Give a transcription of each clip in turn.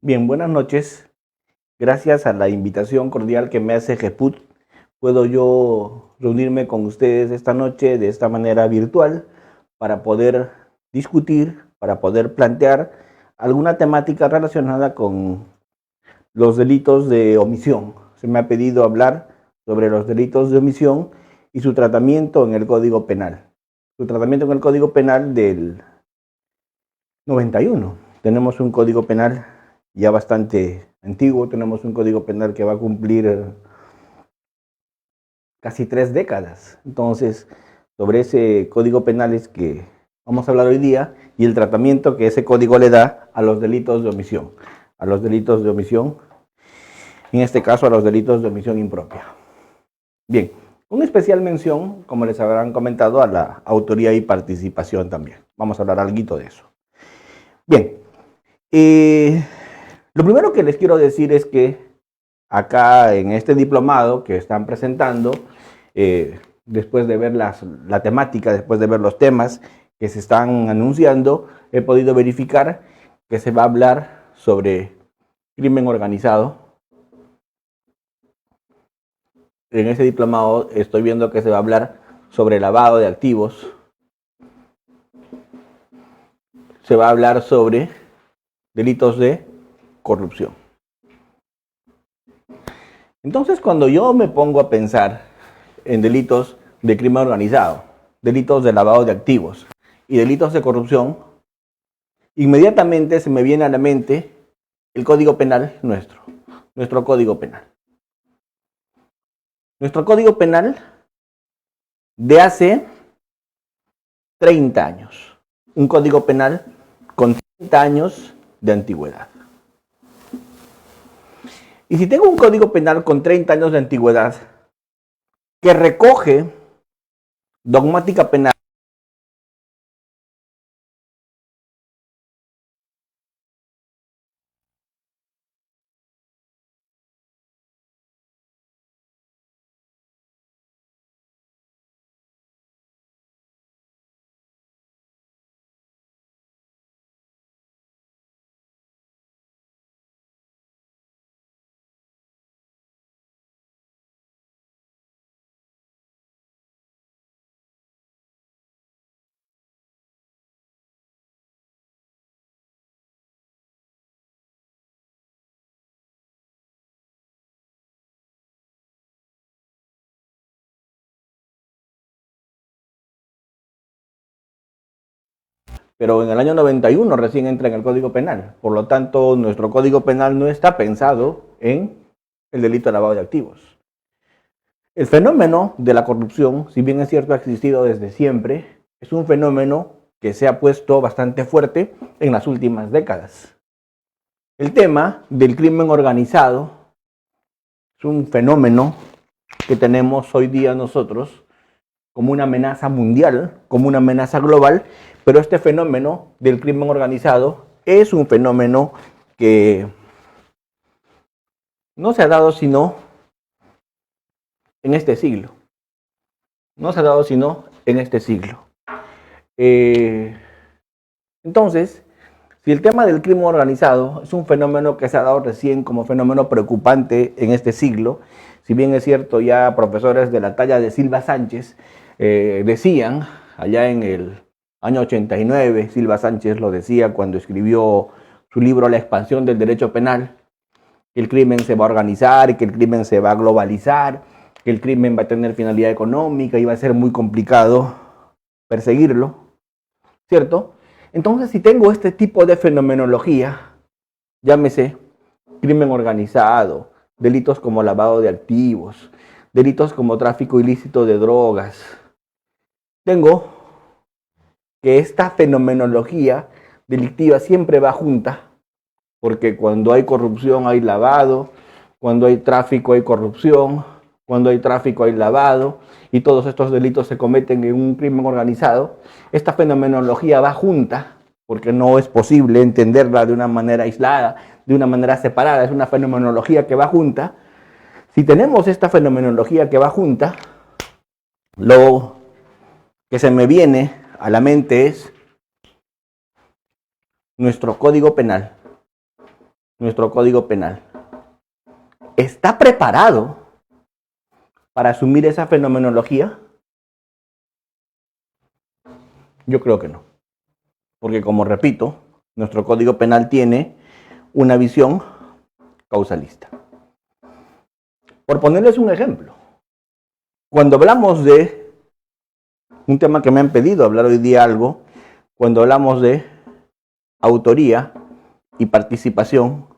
Bien, buenas noches. Gracias a la invitación cordial que me hace GEPUT, puedo yo reunirme con ustedes esta noche de esta manera virtual para poder discutir, para poder plantear alguna temática relacionada con los delitos de omisión. Se me ha pedido hablar sobre los delitos de omisión y su tratamiento en el Código Penal. Su tratamiento en el Código Penal del 91. Tenemos un Código Penal ya bastante antiguo, tenemos un Código Penal que va a cumplir casi 3 décadas. Entonces, sobre ese Código Penal es que vamos a hablar hoy día y el tratamiento que ese código le da a los delitos de omisión. A los delitos de omisión, en este caso a los delitos de omisión impropia. Bien, una especial mención, como les habrán comentado, a la autoría y participación también. Vamos a hablar algo de eso. Bien, lo primero que les quiero decir es que acá en este diplomado que están presentando, después de ver la temática, después de ver los temas que se están anunciando, he podido verificar que se va a hablar sobre crimen organizado. En ese diplomado estoy viendo que se va a hablar sobre lavado de activos. Se va a hablar sobre delitos de corrupción. Entonces, cuando yo me pongo a pensar en delitos de crimen organizado, delitos de lavado de activos y delitos de corrupción, inmediatamente se me viene a la mente el Código Penal nuestro Código Penal. Nuestro Código Penal de hace 30 años. Un Código Penal con 30 años de antigüedad. Y si tengo un Código Penal con 30 años de antigüedad que recoge dogmática penal, pero en el año 91 recién entra en el Código Penal. Por lo tanto, nuestro Código Penal no está pensado en el delito de lavado de activos. El fenómeno de la corrupción, si bien es cierto ha existido desde siempre, es un fenómeno que se ha puesto bastante fuerte en las últimas décadas. El tema del crimen organizado es un fenómeno que tenemos hoy día nosotros como una amenaza mundial, como una amenaza global, pero este fenómeno del crimen organizado es un fenómeno que no se ha dado sino en este siglo. No se ha dado sino en este siglo. Entonces, si el tema del crimen organizado es un fenómeno que se ha dado recién como fenómeno preocupante en este siglo, si bien es cierto ya profesores de la talla de Silva Sánchez decían, allá en el año 89, Silva Sánchez lo decía cuando escribió su libro La expansión del derecho penal, que el crimen se va a organizar, que el crimen se va a globalizar, que el crimen va a tener finalidad económica y va a ser muy complicado perseguirlo, ¿cierto? Entonces, si tengo este tipo de fenomenología, llámese crimen organizado, delitos como lavado de activos, delitos como tráfico ilícito de drogas, tengo que esta fenomenología delictiva siempre va junta, porque cuando hay corrupción hay lavado, cuando hay tráfico hay corrupción, cuando hay tráfico hay lavado, y todos estos delitos se cometen en un crimen organizado. Esta fenomenología va junta, porque no es posible entenderla de una manera aislada, de una manera separada, es una fenomenología que va junta. Si tenemos esta fenomenología que va junta, lo que se me viene a la mente es nuestro Código Penal, nuestro Código Penal, está preparado para asumir esa fenomenología? Yo creo que no. Porque, como repito, nuestro Código Penal tiene una visión causalista. Por ponerles un ejemplo, cuando hablamos de un tema que me han pedido hablar hoy día algo, cuando hablamos de autoría y participación,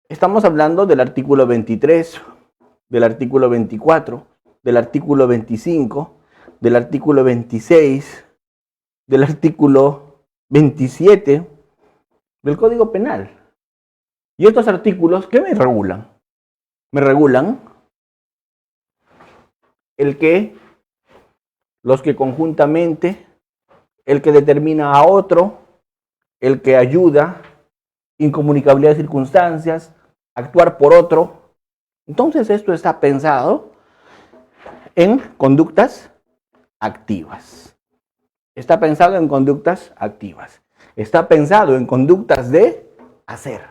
estamos hablando del artículo 23, del artículo 24, del artículo 25, del artículo 26, del artículo 27 del Código Penal. Y estos artículos, ¿qué me regulan? Me regulan los que conjuntamente, el que determina a otro, el que ayuda, incomunicabilidad de circunstancias, actuar por otro. Entonces esto está pensado en conductas activas. Está pensado en conductas activas. Está pensado en conductas de hacer.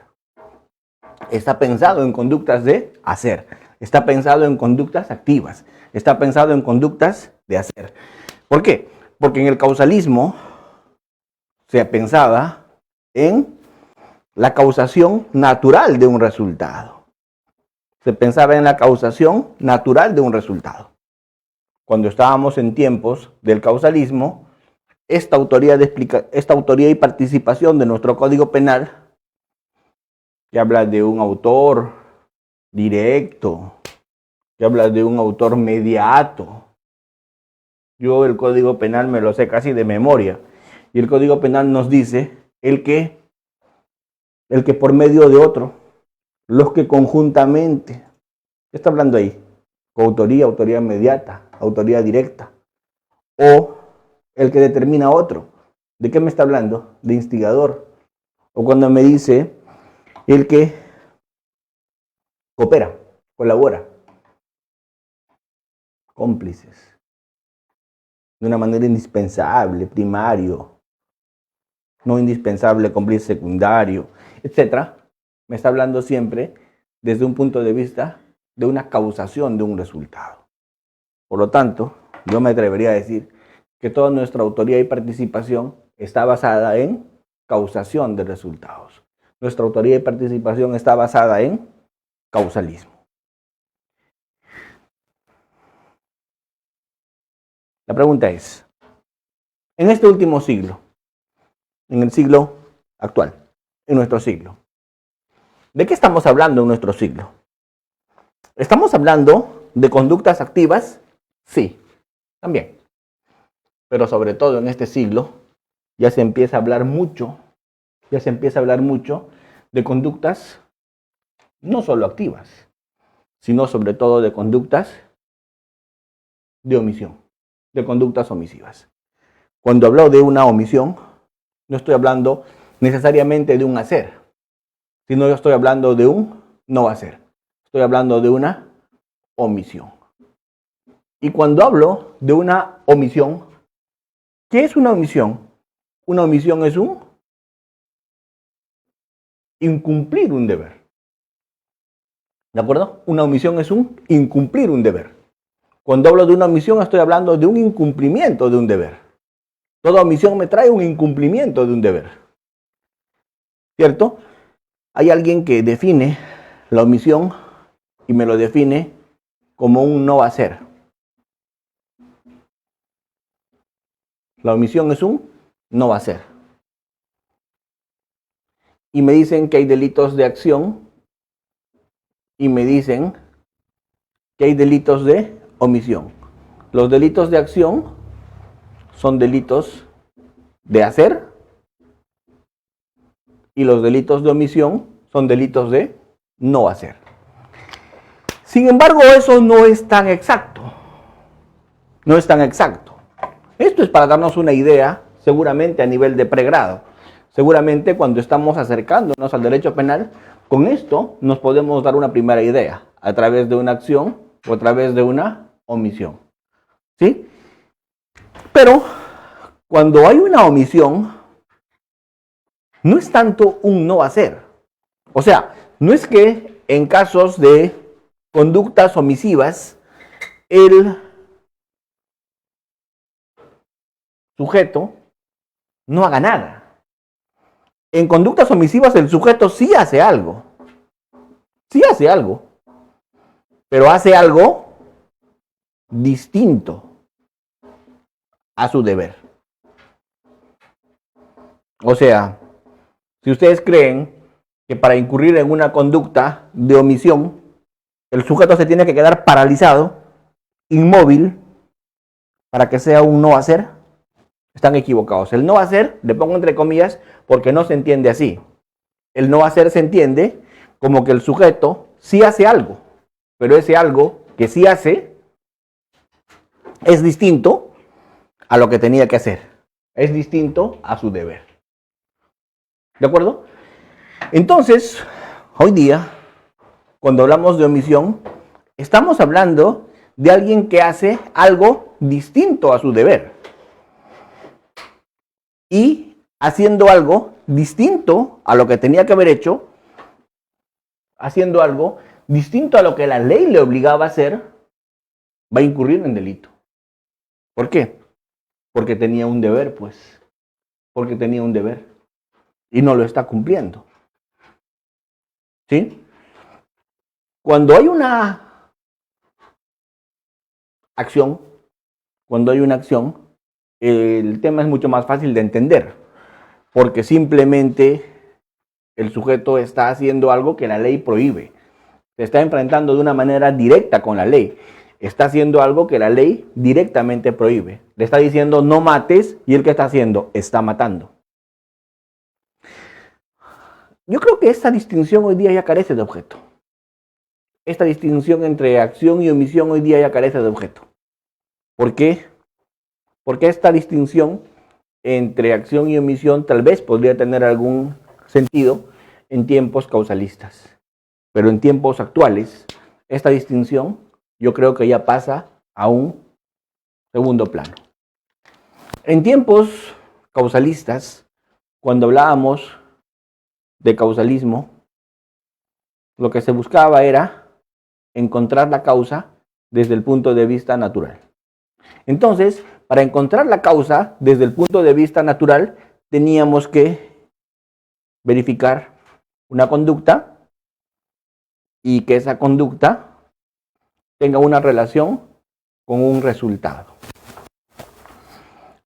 Está pensado en conductas de hacer. Está pensado en conductas activas. Está pensado en conductas de hacer. ¿Por qué? Porque en el causalismo se pensaba en la causación natural de un resultado. Se pensaba en la causación natural de un resultado. Cuando estábamos en tiempos del causalismo, esta autoría y participación de nuestro Código Penal, que habla de un autor directo, que habla de un autor mediato. Yo el Código Penal me lo sé casi de memoria. Y el Código Penal nos dice el que por medio de otro, los que conjuntamente, ¿qué está hablando ahí? Coautoría, autoría inmediata, autoría directa. O el que determina a otro. ¿De qué me está hablando? De instigador. O cuando me dice el que coopera, colabora. Cómplices. De una manera indispensable, primario. No indispensable, cómplice secundario, etc. Me está hablando siempre desde un punto de vista de una causación de un resultado. Por lo tanto, yo me atrevería a decir que toda nuestra autoría y participación está basada en causación de resultados. Nuestra autoría y participación está basada en causalismo. La pregunta es, en este último siglo, en el siglo actual, en nuestro siglo, ¿de qué estamos hablando en nuestro siglo? ¿Estamos hablando de conductas activas? Sí, también. Pero sobre todo en este siglo ya se empieza a hablar mucho de conductas no solo activas, sino sobre todo de conductas de omisión, de conductas omisivas. Cuando hablo de una omisión, no estoy hablando necesariamente de un hacer, sino yo estoy hablando de un no hacer. Estoy hablando de una omisión. Y cuando hablo de una omisión, ¿qué es una omisión? Una omisión es un incumplir un deber. ¿De acuerdo? Una omisión es un incumplir un deber. Cuando hablo de una omisión, estoy hablando de un incumplimiento de un deber. Toda omisión me trae un incumplimiento de un deber. ¿Cierto? Hay alguien que define la omisión y me lo define como un no hacer. La omisión es un no hacer. Y me dicen que hay delitos de acción y me dicen que hay delitos de omisión. Los delitos de acción son delitos de hacer y los delitos de omisión son delitos de no hacer. Sin embargo, eso no es tan exacto. No es tan exacto. Esto es para darnos una idea, seguramente a nivel de pregrado. Seguramente cuando estamos acercándonos al derecho penal, con esto nos podemos dar una primera idea, a través de una acción o a través de una omisión. ¿Sí? Pero cuando hay una omisión, no es tanto un no hacer. O sea, no es que en casos de conductas omisivas, el sujeto no haga nada. En conductas omisivas el sujeto sí hace algo. Sí hace algo. Pero hace algo distinto a su deber. O sea, si ustedes creen que para incurrir en una conducta de omisión, el sujeto se tiene que quedar paralizado, inmóvil, para que sea un no hacer, están equivocados. El no hacer, le pongo entre comillas, porque no se entiende así. El no hacer se entiende como que el sujeto sí hace algo, pero ese algo que sí hace es distinto a lo que tenía que hacer. Es distinto a su deber. ¿De acuerdo? Entonces, hoy día, cuando hablamos de omisión, estamos hablando de alguien que hace algo distinto a su deber. Y haciendo algo distinto a lo que tenía que haber hecho, haciendo algo distinto a lo que la ley le obligaba a hacer, va a incurrir en delito. ¿Por qué? Porque tenía un deber, pues. Porque tenía un deber. Y no lo está cumpliendo. ¿Sí? Cuando hay una acción, el tema es mucho más fácil de entender, porque simplemente el sujeto está haciendo algo que la ley prohíbe. Se está enfrentando de una manera directa con la ley. Está haciendo algo que la ley directamente prohíbe. Le está diciendo no mates y él ¿qué está haciendo? Está matando. Yo creo que esta distinción hoy día ya carece de objeto. Esta distinción entre acción y omisión hoy día ya carece de objeto. ¿Por qué? Porque esta distinción entre acción y omisión tal vez podría tener algún sentido en tiempos causalistas. Pero en tiempos actuales, esta distinción yo creo que ya pasa a un segundo plano. En tiempos causalistas, cuando hablábamos de causalismo, lo que se buscaba era encontrar la causa desde el punto de vista natural. Entonces, para encontrar la causa desde el punto de vista natural, teníamos que verificar una conducta y que esa conducta tenga una relación con un resultado.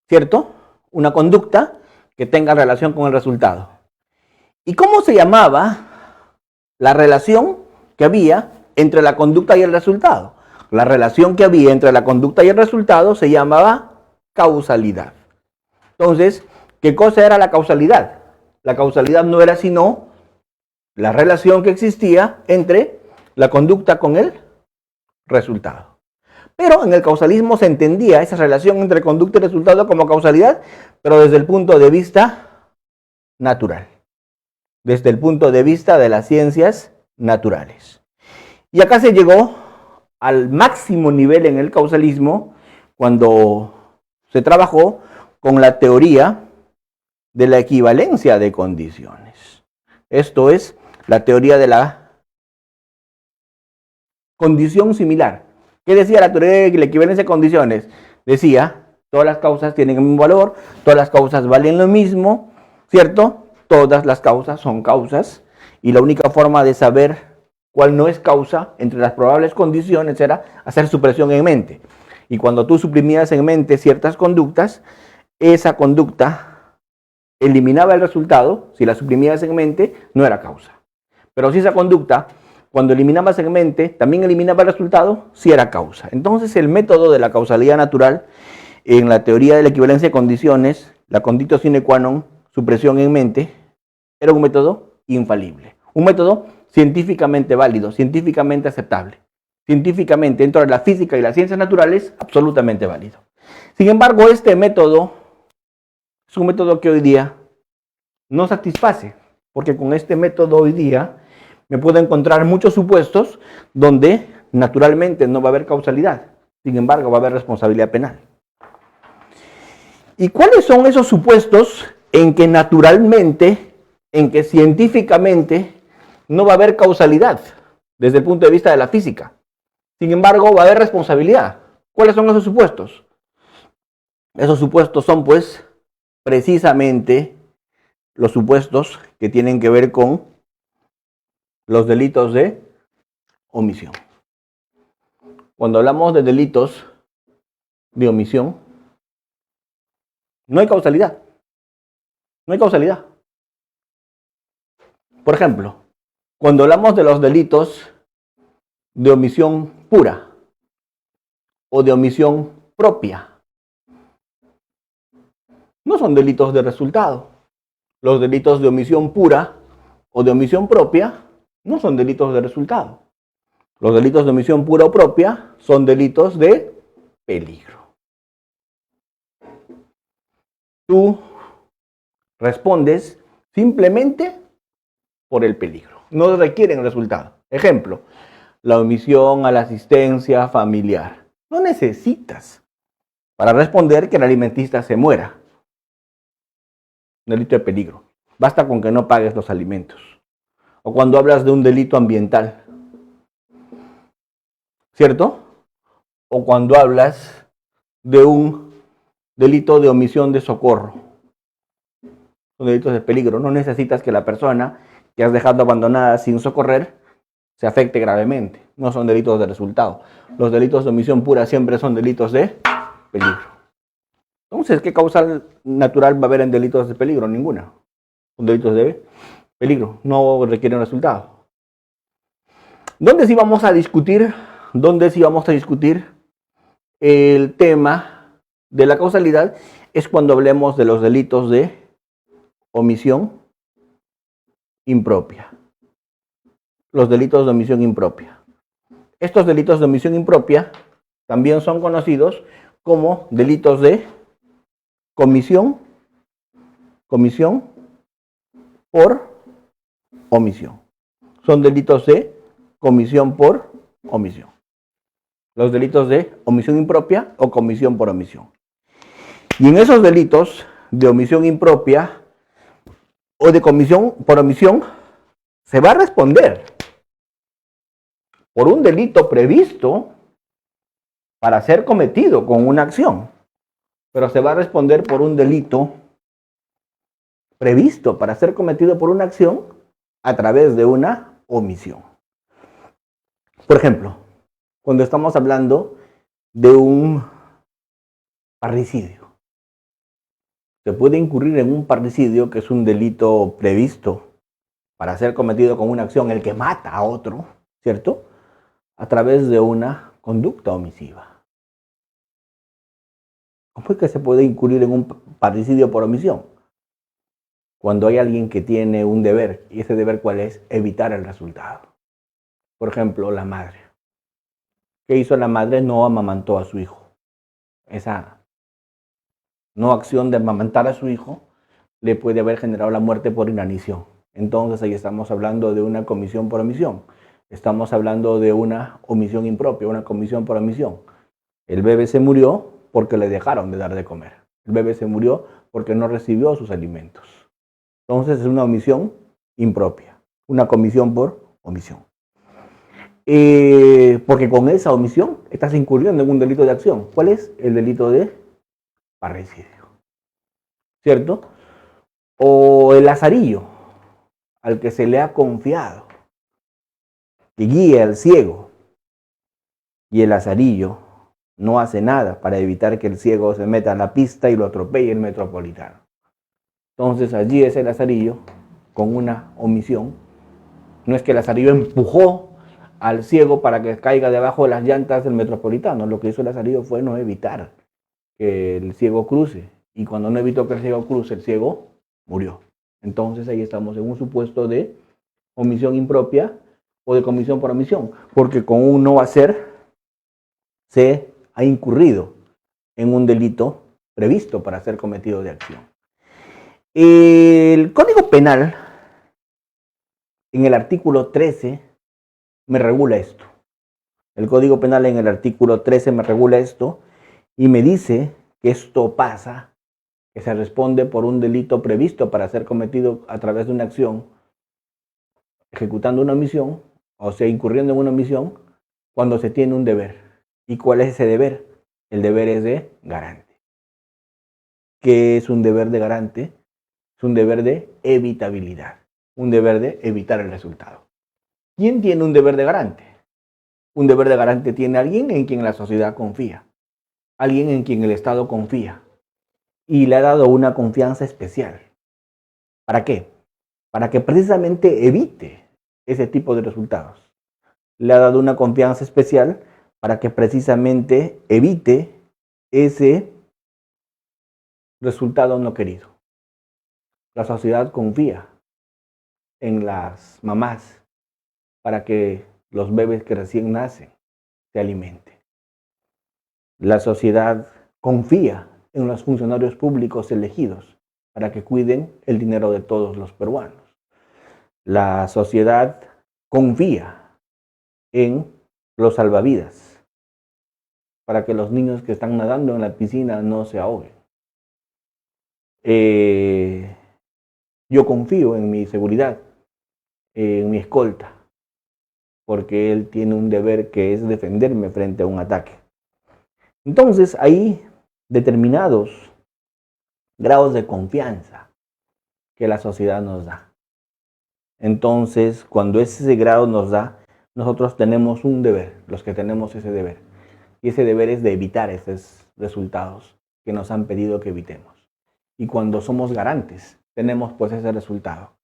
¿Cierto? Una conducta que tenga relación con el resultado. ¿Y cómo se llamaba la relación que había entre la conducta y el resultado? La relación que había entre la conducta y el resultado se llamaba causalidad. Entonces, ¿qué cosa era la causalidad? La causalidad no era sino la relación que existía entre la conducta con el resultado. Pero en el causalismo se entendía esa relación entre conducta y resultado como causalidad, pero desde el punto de vista natural. Desde el punto de vista de las ciencias naturales. Y acá se llegó al máximo nivel en el causalismo cuando se trabajó con la teoría de la equivalencia de condiciones. Esto es la teoría de la condición similar. ¿Qué decía la teoría de la equivalencia de condiciones? Decía, todas las causas tienen el mismo valor, todas las causas valen lo mismo, ¿cierto? Todas las causas son causas y la única forma de saber cuál no es causa entre las probables condiciones era hacer supresión en mente. Y cuando tú suprimías en mente ciertas conductas, esa conducta eliminaba el resultado. Si la suprimías en mente, no era causa. Pero si esa conducta, cuando eliminabas en mente, también eliminaba el resultado, sí era causa. Entonces el método de la causalidad natural, en la teoría de la equivalencia de condiciones, la conditio sine qua non, supresión en mente, era un método infalible. Un método científicamente válido, científicamente aceptable. Científicamente, dentro de la física y las ciencias naturales, absolutamente válido. Sin embargo, este método es un método que hoy día no satisface, porque con este método hoy día me puedo encontrar muchos supuestos donde naturalmente no va a haber causalidad, sin embargo va a haber responsabilidad penal. ¿Y cuáles son esos supuestos en que naturalmente en que científicamente no va a haber causalidad desde el punto de vista de la física. Sin embargo, va a haber responsabilidad. ¿Cuáles son esos supuestos? Esos supuestos son, pues, precisamente los supuestos que tienen que ver con los delitos de omisión. Cuando hablamos de delitos de omisión, no hay causalidad. No hay causalidad. Por ejemplo, cuando hablamos de los delitos de omisión pura o de omisión propia, no son delitos de resultado. Los delitos de omisión pura o de omisión propia no son delitos de resultado. Los delitos de omisión pura o propia son delitos de peligro. Tú respondes simplemente por el peligro. No requieren resultado. Ejemplo, la omisión a la asistencia familiar. No necesitas para responder que el alimentista se muera. Delito de peligro. Basta con que no pagues los alimentos. O cuando hablas de un delito ambiental, ¿cierto? O cuando hablas de un delito de omisión de socorro. Son delitos de peligro. No necesitas que la persona que has dejado abandonada sin socorrer se afecte gravemente. No son delitos de resultado. Los delitos de omisión pura siempre son delitos de peligro. Entonces, ¿qué causa natural va a haber en delitos de peligro? Ninguna. Son delitos de peligro. No requieren resultado. ¿Dónde sí vamos a discutir? ¿Dónde sí vamos a discutir el tema de la causalidad? Es cuando hablemos de los delitos de omisión impropia. Los delitos de omisión impropia. Estos delitos de omisión impropia también son conocidos como delitos de comisión por omisión. Son delitos de comisión por omisión. Los delitos de omisión impropia o comisión por omisión. Y en esos delitos de omisión impropia o de comisión por omisión se va a responder por un delito previsto para ser cometido con una acción, pero se va a responder por un delito previsto para ser cometido por una acción a través de una omisión. Por ejemplo, cuando estamos hablando de un parricidio, se puede incurrir en un parricidio, que es un delito previsto para ser cometido con una acción, el que mata a otro, ¿cierto? A través de una conducta omisiva. ¿Cómo es que se puede incurrir en un parricidio por omisión? Cuando hay alguien que tiene un deber, y ese deber, ¿cuál es? Evitar el resultado. Por ejemplo, la madre. ¿Qué hizo la madre? No amamantó a su hijo. Esa no acción de amamantar a su hijo le puede haber generado la muerte por inanición. Entonces ahí estamos hablando de una comisión por omisión. Estamos hablando de una omisión impropia, una comisión por omisión. El bebé se murió porque le dejaron de dar de comer. El bebé se murió porque no recibió sus alimentos. Entonces es una omisión impropia, una comisión por omisión. Porque con esa omisión estás incurriendo en un delito de acción. ¿Cuál es? El delito de parricidio. ¿Cierto? O el lazarillo, al que se le ha confiado, que guía al ciego, y el lazarillo no hace nada para evitar que el ciego se meta a la pista y lo atropelle el metropolitano. Entonces allí ese lazarillo, con una omisión, no es que el lazarillo empujó al ciego para que caiga debajo de las llantas del metropolitano. Lo que hizo el lazarillo fue no evitar que el ciego cruce. Y cuando no evitó que el ciego cruce, el ciego murió. Entonces ahí estamos en un supuesto de omisión impropia o de comisión por omisión. Porque con un no hacer se ha incurrido en un delito previsto para ser cometido de acción. El Código Penal, en el artículo 13, me regula esto. El Código Penal en el artículo 13 me regula esto y me dice que esto pasa que se responde por un delito previsto para ser cometido a través de una acción, ejecutando una omisión, o sea, incurriendo en una omisión, cuando se tiene un deber. ¿Y cuál es ese deber? El deber es de garante. ¿Qué es un deber de garante? Es un deber de evitabilidad, un deber de evitar el resultado. ¿Quién tiene un deber de garante? Un deber de garante tiene alguien en quien la sociedad confía, alguien en quien el Estado confía y le ha dado una confianza especial. ¿Para qué? Para que precisamente evite ese tipo de resultados. Le ha dado una confianza especial para que precisamente evite ese resultado no querido. La sociedad confía en las mamás para que los bebés que recién nacen se alimenten. La sociedad confía en los funcionarios públicos elegidos para que cuiden el dinero de todos los peruanos. La sociedad confía en los salvavidas para que los niños que están nadando en la piscina no se ahoguen. Yo confío en mi seguridad, en mi escolta, porque él tiene un deber que es defenderme frente a un ataque. Entonces hay determinados grados de confianza que la sociedad nos da. Entonces, cuando ese grado nos da, nosotros tenemos un deber, los que tenemos ese deber. Y ese deber es de evitar esos resultados que nos han pedido que evitemos. Y cuando somos garantes, tenemos pues ese resultado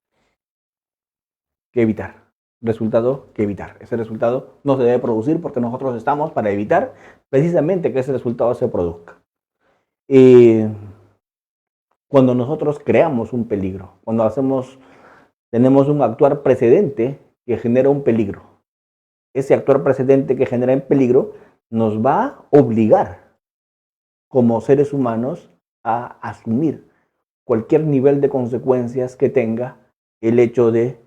que evitar. Resultado que evitar. Ese resultado no se debe producir porque nosotros estamos para evitar precisamente que ese resultado se produzca. Cuando nosotros creamos un peligro, cuando tenemos un actuar precedente que genera un peligro, ese actuar precedente que genera un peligro nos va a obligar como seres humanos a asumir cualquier nivel de consecuencias que tenga el hecho de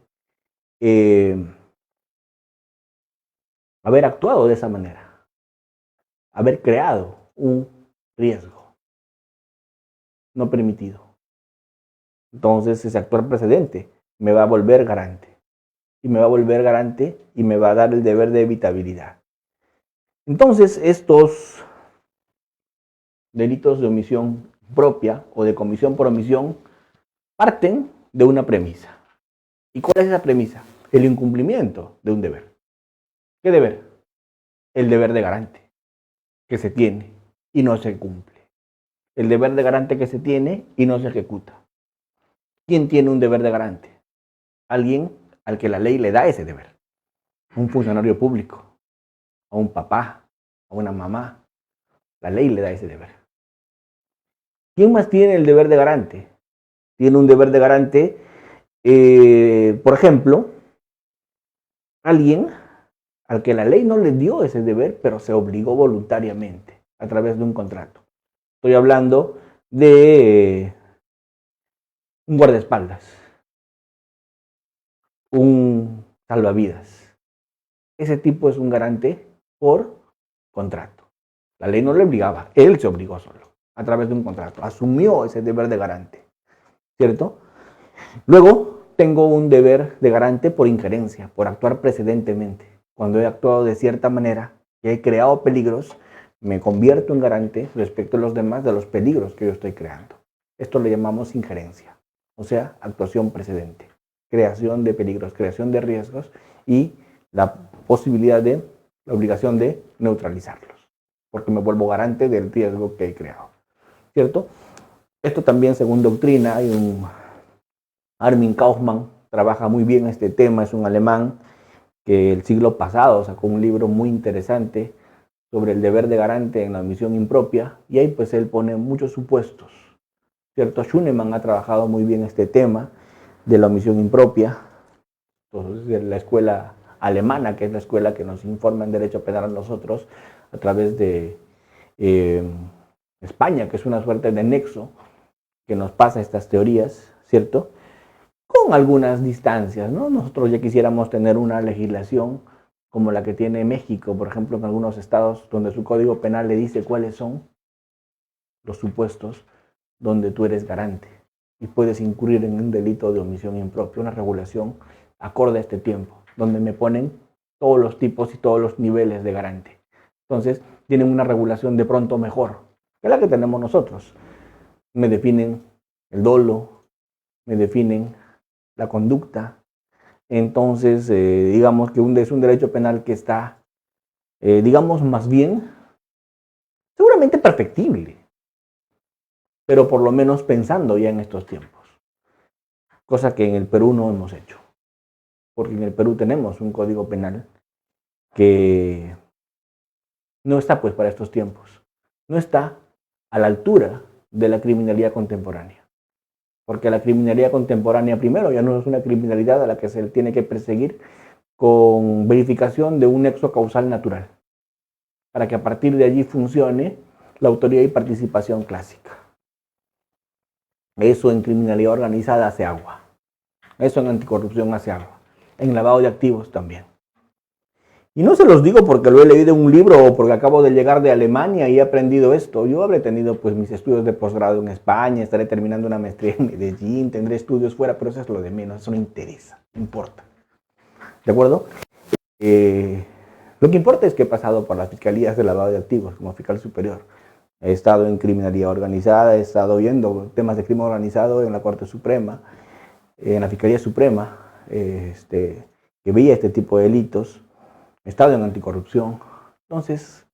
haber actuado de esa manera, haber creado un riesgo no permitido. Entonces ese actuar precedente me va a volver garante. Y me va a volver garante y me va a dar el deber de evitabilidad. Entonces estos delitos de omisión propia o de comisión por omisión parten de una premisa. ¿Y cuál es esa premisa? El incumplimiento de un deber. ¿Qué deber? El deber de garante que se tiene y no se cumple. El deber de garante que se tiene y no se ejecuta. ¿Quién tiene un deber de garante? Alguien al que la ley le da ese deber. Un funcionario público, a un papá, a una mamá. La ley le da ese deber. ¿Quién más tiene el deber de garante? Tiene un deber de garante, por ejemplo, alguien al que la ley no le dio ese deber, pero se obligó voluntariamente a través de un contrato. Estoy hablando de un guardaespaldas, un salvavidas. Ese tipo es un garante por contrato. La ley no le obligaba, él se obligó solo, a través de un contrato. Asumió ese deber de garante, ¿cierto? Luego tengo un deber de garante por injerencia, por actuar precedentemente. Cuando he actuado de cierta manera y he creado peligros, me convierto en garante respecto a los demás de los peligros que yo estoy creando. Esto le llamamos injerencia, o sea, actuación precedente, creación de peligros, creación de riesgos y la posibilidad de, la obligación de neutralizarlos, porque me vuelvo garante del riesgo que he creado, ¿cierto? Esto también, según doctrina, hay un Armin Kaufmann, trabaja muy bien este tema, es un alemán que el siglo pasado sacó un libro muy interesante sobre el deber de garante en la omisión impropia, y ahí pues él pone muchos supuestos, ¿cierto? Schunemann ha trabajado muy bien este tema de la omisión impropia, entonces de la escuela alemana, que es la escuela que nos informa en derecho penal a nosotros, a través de España, que es una suerte de nexo que nos pasa estas teorías, ¿cierto? Con algunas distancias, ¿no? Nosotros ya quisiéramos tener una legislación como la que tiene México, por ejemplo, en algunos estados donde su código penal le dice cuáles son los supuestos donde tú eres garante y puedes incurrir en un delito de omisión impropia, una regulación acorde a este tiempo, donde me ponen todos los tipos y todos los niveles de garante. Entonces, tienen una regulación de pronto mejor que la que tenemos nosotros. Me definen el dolo, me definen la conducta. Entonces, digamos que es un derecho penal que está, digamos, más bien, seguramente perfectible, pero por lo menos pensando ya en estos tiempos. Cosa que en el Perú no hemos hecho. Porque en el Perú tenemos un código penal que no está pues para estos tiempos. No está a la altura de la criminalidad contemporánea. Porque la criminalidad contemporánea, primero, ya no es una criminalidad a la que se le tiene que perseguir con verificación de un nexo causal natural, para que a partir de allí funcione la autoría y participación clásica. Eso en criminalidad organizada hace agua. Eso en anticorrupción hace agua. En lavado de activos también. Y no se los digo porque lo he leído en un libro o porque acabo de llegar de Alemania y he aprendido esto. Yo habré tenido pues mis estudios de posgrado en España, estaré terminando una maestría en Medellín, tendré estudios fuera, pero eso es lo de menos, eso no interesa, no importa. ¿De acuerdo? Lo que importa es que he pasado por las fiscalías de lavado de activos como fiscal superior. He estado en criminalidad organizada, he estado viendo temas de crimen organizado en la Corte Suprema, en la Fiscalía Suprema, que veía este tipo de delitos. He estado en anticorrupción. Entonces,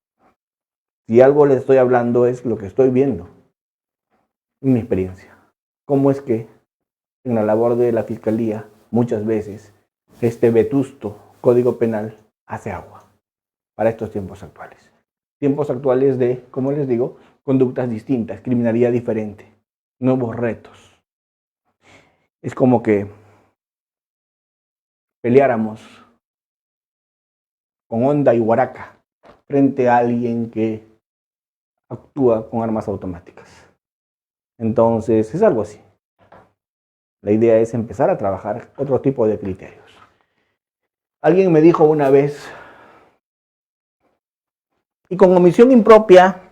si algo les estoy hablando es lo que estoy viendo en mi experiencia. Cómo es que en la labor de la Fiscalía, muchas veces, este vetusto Código Penal hace agua para estos tiempos actuales. Tiempos actuales de, como les digo, conductas distintas, criminalidad diferente, nuevos retos. Es como que peleáramos con honda y guaraca frente a alguien que actúa con armas automáticas. Entonces, es algo así. La idea es empezar a trabajar otro tipo de criterios. Alguien me dijo una vez, y con omisión impropia,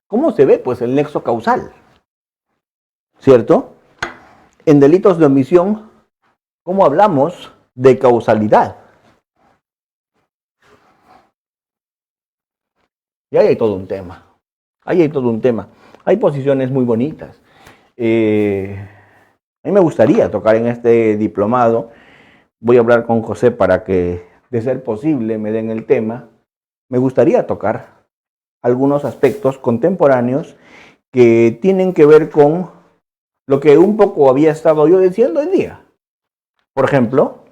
¿cómo se ve? Pues el nexo causal, ¿cierto? En delitos de omisión, ¿cómo hablamos de causalidad? Y ahí hay todo un tema. Ahí hay todo un tema. Hay posiciones muy bonitas. A mí me gustaría tocar en este diplomado. Voy a hablar con José para que, de ser posible, me den el tema. Me gustaría tocar algunos aspectos contemporáneos que tienen que ver con lo que un poco había estado yo diciendo hoy día. Por ejemplo,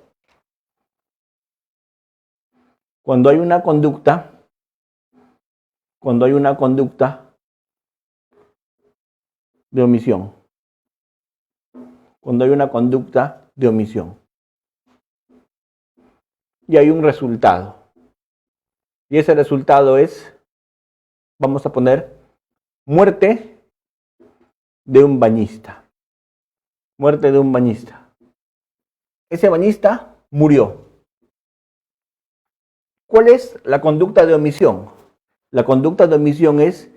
cuando hay una conducta de omisión. Cuando hay una conducta de omisión. Y hay un resultado. Y ese resultado es, vamos a poner, muerte de un bañista. Muerte de un bañista. Ese bañista murió. ¿Cuál es la conducta de omisión? La conducta de omisión es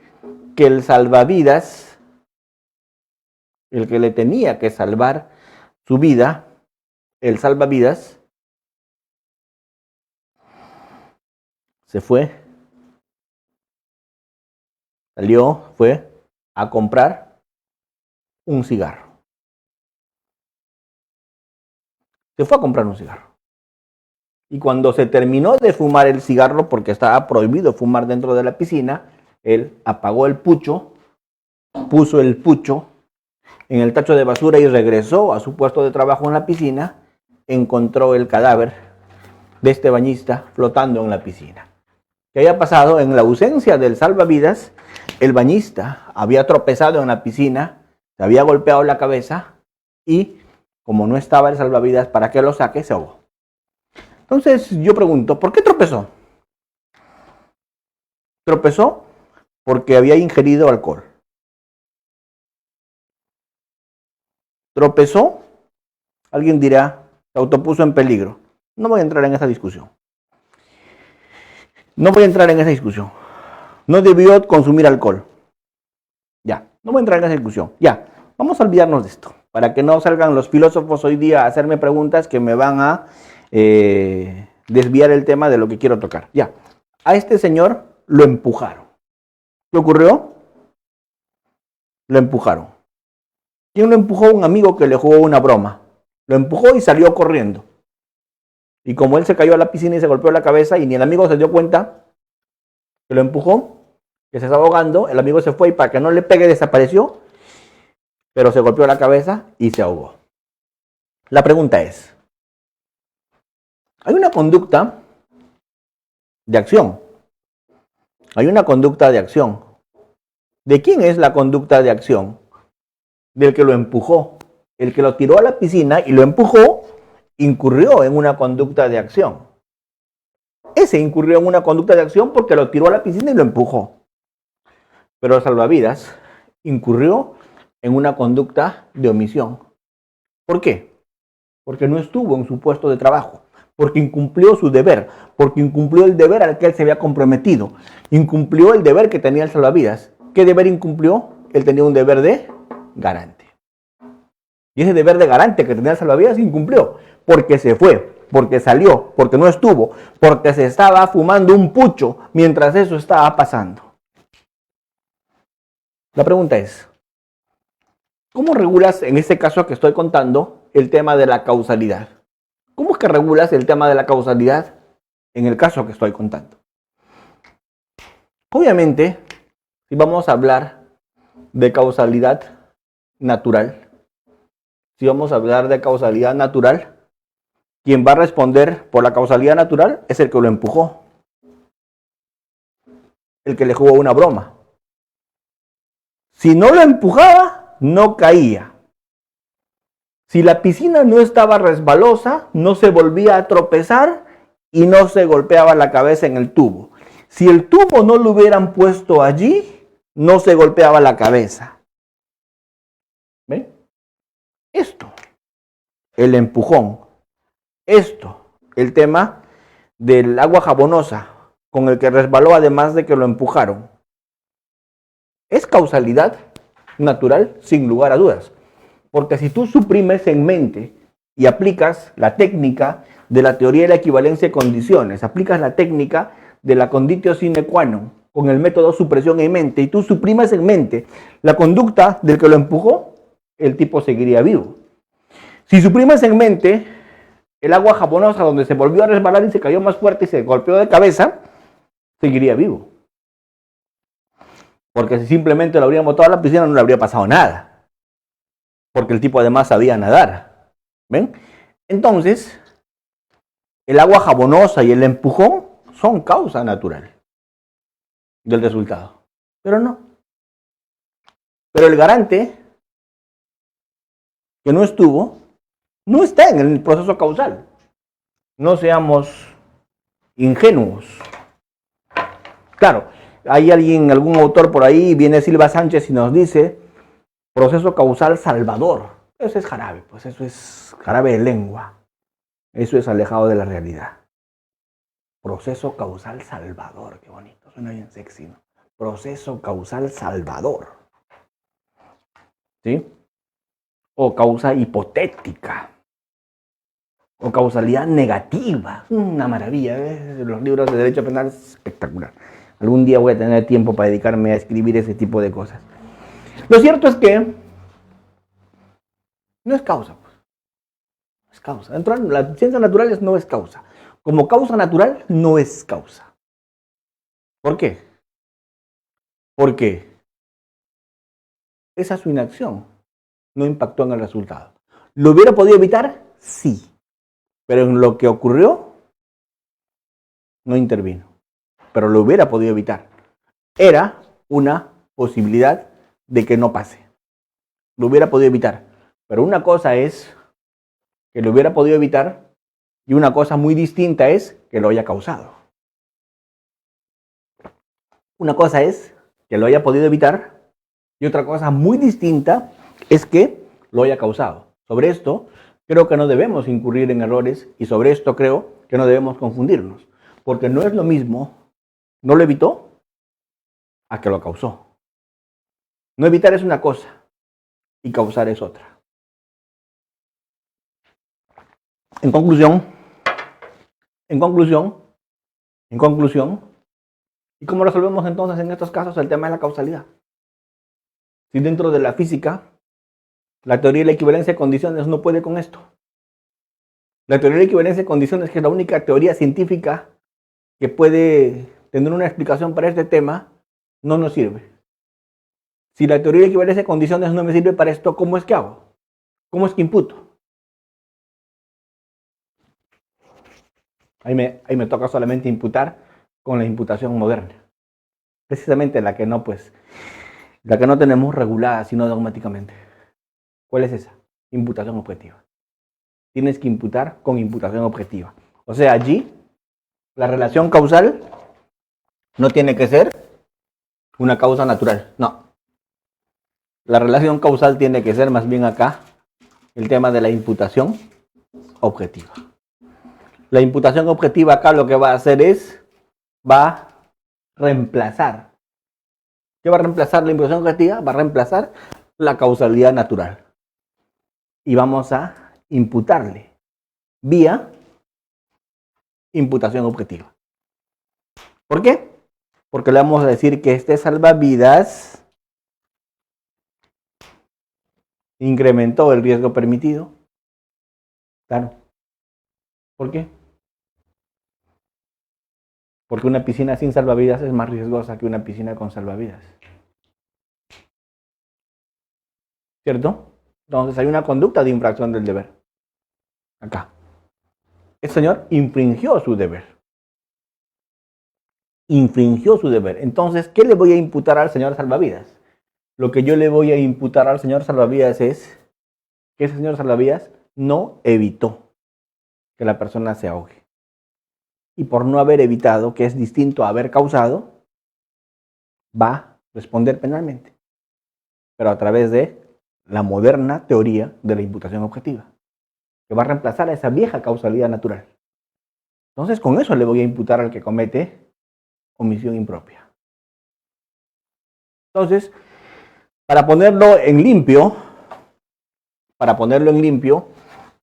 que el salvavidas, el que le tenía que salvar su vida, el salvavidas, se fue, fue a comprar un cigarro. Se fue a comprar un cigarro. Y cuando se terminó de fumar el cigarro, porque estaba prohibido fumar dentro de la piscina, él apagó el pucho, puso el pucho en el tacho de basura y regresó a su puesto de trabajo en la piscina, encontró el cadáver de este bañista flotando en la piscina. ¿Qué había pasado? En la ausencia del salvavidas, el bañista había tropezado en la piscina, se había golpeado la cabeza y, como no estaba el salvavidas para que lo saque, se ahogó. Entonces yo pregunto, ¿por qué tropezó? Tropezó porque había ingerido alcohol. Tropezó, alguien dirá, se autopuso en peligro. No voy a entrar en esa discusión. No debió consumir alcohol. Ya, No voy a entrar en esa discusión. Ya, vamos a olvidarnos de esto, para que no salgan los filósofos hoy día a hacerme preguntas que me van a desviar el tema de lo que quiero tocar. Ya, a este señor lo empujaron. ¿Qué ocurrió? Lo empujaron. ¿Quién lo empujó? Un amigo que le jugó una broma. Lo empujó y salió corriendo. Y como él se cayó a la piscina y se golpeó la cabeza y ni el amigo se dio cuenta que lo empujó, que se estaba ahogando, el amigo se fue y para que no le pegue desapareció, pero se golpeó la cabeza y se ahogó. La pregunta es, hay una conducta de acción. Hay una conducta de acción. ¿De quién es la conducta de acción? Del que lo empujó. El que lo tiró a la piscina y lo empujó, incurrió en una conducta de acción. Ese incurrió en una conducta de acción porque lo tiró a la piscina y lo empujó. Pero el salvavidas incurrió en una conducta de omisión. ¿Por qué? Porque no estuvo en su puesto de trabajo, porque incumplió su deber, porque incumplió el deber al que él se había comprometido, incumplió el deber que tenía el salvavidas. ¿Qué deber incumplió? Él tenía un deber de garante. Y ese deber de garante que tenía el salvavidas incumplió, porque se fue, porque salió, porque no estuvo, porque se estaba fumando un pucho mientras eso estaba pasando. La pregunta es, ¿cómo regulas en este caso que estoy contando el tema de la causalidad? ¿Cómo es que regulas el tema de la causalidad en el caso que estoy contando? Obviamente, si vamos a hablar de causalidad natural, quien va a responder por la causalidad natural es el que lo empujó, el que le jugó una broma. Si no lo empujaba, no caía. Si la piscina no estaba resbalosa, no se volvía a tropezar y no se golpeaba la cabeza en el tubo. Si el tubo no lo hubieran puesto allí, no se golpeaba la cabeza. ¿Ven? Esto, el empujón. Esto, el tema del agua jabonosa con el que resbaló además de que lo empujaron. ¿Es causalidad natural? Sin lugar a dudas. Porque si tú suprimes en mente y aplicas la técnica de la teoría de la equivalencia de condiciones, aplicas la técnica de la conditio sine qua non con el método supresión en mente y tú suprimes en mente la conducta del que lo empujó, el tipo seguiría vivo. Si suprimes en mente el agua jabonosa donde se volvió a resbalar y se cayó más fuerte y se golpeó de cabeza, seguiría vivo. Porque si simplemente lo habrían botado a la piscina no le habría pasado nada. Porque el tipo además sabía nadar. ¿Ven? Entonces, el agua jabonosa y el empujón son causa natural del resultado. Pero no. Pero el garante, que no estuvo, no está en el proceso causal. No seamos ingenuos. Claro, hay algún autor por ahí, viene Silva Sánchez y nos dice proceso causal salvador. Eso es jarabe, pues eso es jarabe de lengua. Eso es alejado de la realidad. Proceso causal salvador, qué bonito, suena bien sexy, ¿no? Proceso causal salvador. ¿Sí? O causa hipotética. O causalidad negativa. Una maravilla, ¿ves? Los libros de derecho penal es espectacular. Algún día voy a tener tiempo para dedicarme a escribir ese tipo de cosas. Lo cierto es que no es causa. Pues. No es causa. Las ciencias naturales no es causa. Como causa natural, no es causa. ¿Por qué? Porque esa su inacción no impactó en el resultado. ¿Lo hubiera podido evitar? Sí. Pero en lo que ocurrió, no intervino. Pero lo hubiera podido evitar. Era una posibilidad de que no pase. Lo hubiera podido evitar. Pero una cosa es que lo hubiera podido evitar y una cosa muy distinta es que lo haya causado. Una cosa es que lo haya podido evitar y otra cosa muy distinta es que lo haya causado. Sobre esto creo que no debemos incurrir en errores y sobre esto creo que no debemos confundirnos. Porque no es lo mismo, no lo evitó, a que lo causó. No evitar es una cosa y causar es otra. En conclusión, ¿y cómo resolvemos entonces en estos casos el tema de la causalidad? Si dentro de la física, la teoría de la equivalencia de condiciones no puede con esto. La teoría de la equivalencia de condiciones, que es la única teoría científica que puede tener una explicación para este tema, no nos sirve. Si la teoría de equivalencia de condiciones no me sirve para esto, ¿cómo es que hago? ¿Cómo es que imputo? Ahí me toca solamente imputar con la imputación moderna. Precisamente la que no tenemos regulada, sino dogmáticamente. ¿Cuál es esa? Imputación objetiva. Tienes que imputar con imputación objetiva. O sea, allí la relación causal no tiene que ser una causa natural, no. La relación causal tiene que ser más bien acá el tema de la imputación objetiva. La imputación objetiva acá lo que va a hacer es, va a reemplazar. ¿Qué va a reemplazar la imputación objetiva? Va a reemplazar la causalidad natural. Y vamos a imputarle vía imputación objetiva. ¿Por qué? Porque le vamos a decir que este salvavidas incrementó el riesgo permitido. Claro. ¿Por qué? Porque una piscina sin salvavidas es más riesgosa que una piscina con salvavidas. ¿Cierto? Entonces hay una conducta de infracción del deber. Acá. El señor infringió su deber. Infringió su deber. Entonces, ¿qué le voy a imputar al señor salvavidas? Lo que yo le voy a imputar al señor salvavidas es que ese señor salvavidas no evitó que la persona se ahogue. Y por no haber evitado, que es distinto a haber causado, va a responder penalmente. Pero a través de la moderna teoría de la imputación objetiva, que va a reemplazar a esa vieja causalidad natural. Entonces, con eso le voy a imputar al que comete omisión impropia. Entonces, para ponerlo en limpio,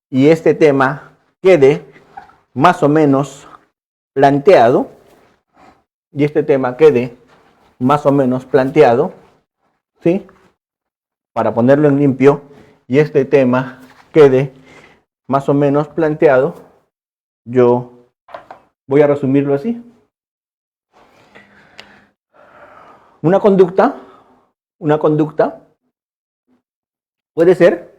y este tema quede más o menos planteado, ¿sí? Para ponerlo en limpio y este tema quede más o menos planteado, yo voy a resumirlo así. Una conducta puede ser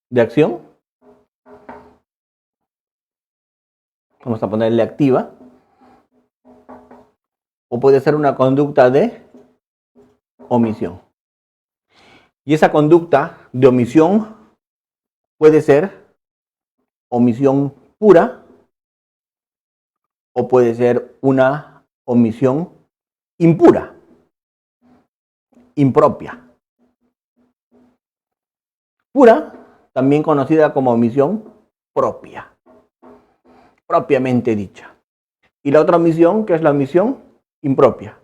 de acción, vamos a ponerle activa, o puede ser una conducta de omisión. Y esa conducta de omisión puede ser omisión pura o puede ser una omisión impura, impropia. Pura, también conocida como omisión propia, propiamente dicha. Y la otra omisión, que es la omisión impropia.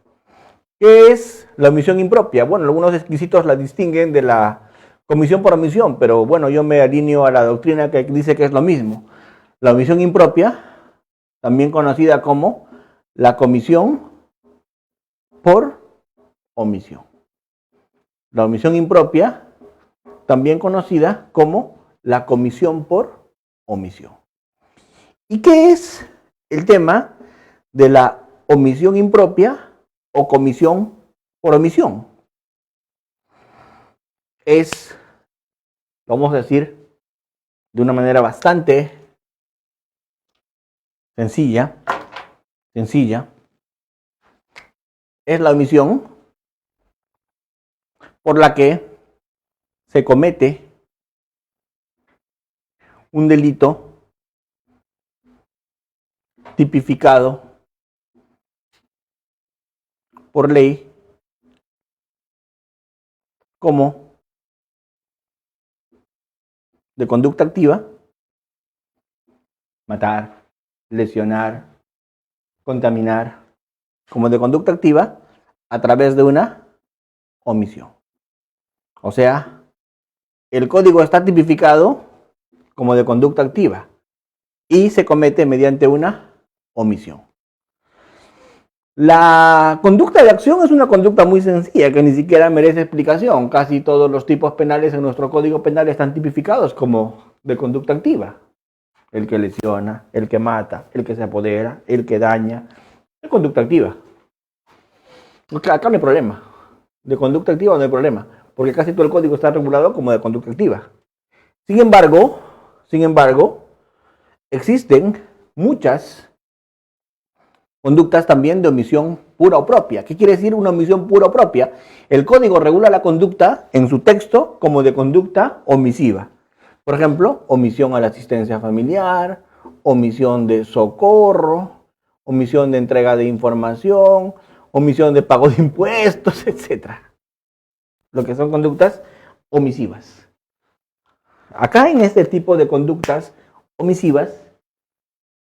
¿Qué es la omisión impropia? Bueno, algunos exquisitos la distinguen de la comisión por omisión, pero bueno, yo me alineo a la doctrina que dice que es lo mismo. La omisión impropia, también conocida como la comisión por omisión. La omisión impropia, también conocida como la comisión por omisión. ¿Y qué es el tema de la omisión impropia o comisión por omisión? Es, vamos a decir, de una manera bastante sencilla, es la omisión por la que se comete un delito tipificado por ley como de conducta activa, matar, lesionar, contaminar, como de conducta activa, a través de una omisión. O sea, el código está tipificado como de conducta activa y se comete mediante una omisión. La conducta de acción es una conducta muy sencilla que ni siquiera merece explicación. Casi todos los tipos penales en nuestro código penal están tipificados como de conducta activa. El que lesiona, el que mata, el que se apodera, el que daña. Es conducta activa. Acá no hay problema. De conducta activa no hay problema, porque casi todo el código está regulado como de conducta activa. Sin embargo, existen muchas conductas también de omisión pura o propia. ¿Qué quiere decir una omisión pura o propia? El código regula la conducta en su texto como de conducta omisiva. Por ejemplo, omisión a la asistencia familiar, omisión de socorro, omisión de entrega de información, omisión de pago de impuestos, etc. Lo que son conductas omisivas. Acá en este tipo de conductas omisivas,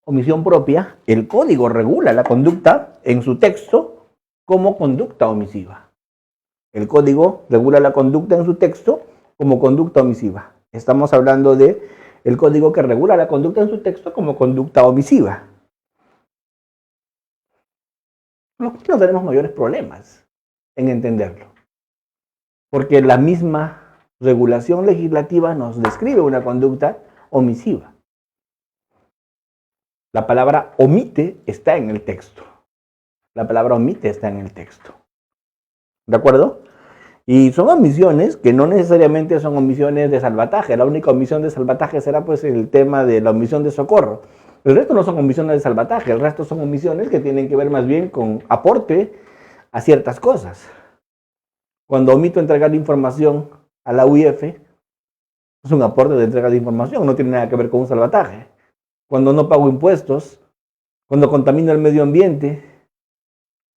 omisión propia, el código regula la conducta en su texto como conducta omisiva. El código regula la conducta en su texto como conducta omisiva. Estamos hablando de el código que regula la conducta en su texto como conducta omisiva. No tenemos mayores problemas en entenderlo, porque la misma regulación legislativa nos describe una conducta omisiva. La palabra omite está en el texto. La palabra omite está en el texto. ¿De acuerdo? Y son omisiones que no necesariamente son omisiones de salvataje. La única omisión de salvataje será pues el tema de la omisión de socorro. El resto no son omisiones de salvataje, el resto son omisiones que tienen que ver más bien con aporte a ciertas cosas. Cuando omito entregar información a la UIF, es un aporte de entrega de información, no tiene nada que ver con un salvataje. Cuando no pago impuestos, cuando contamino el medio ambiente,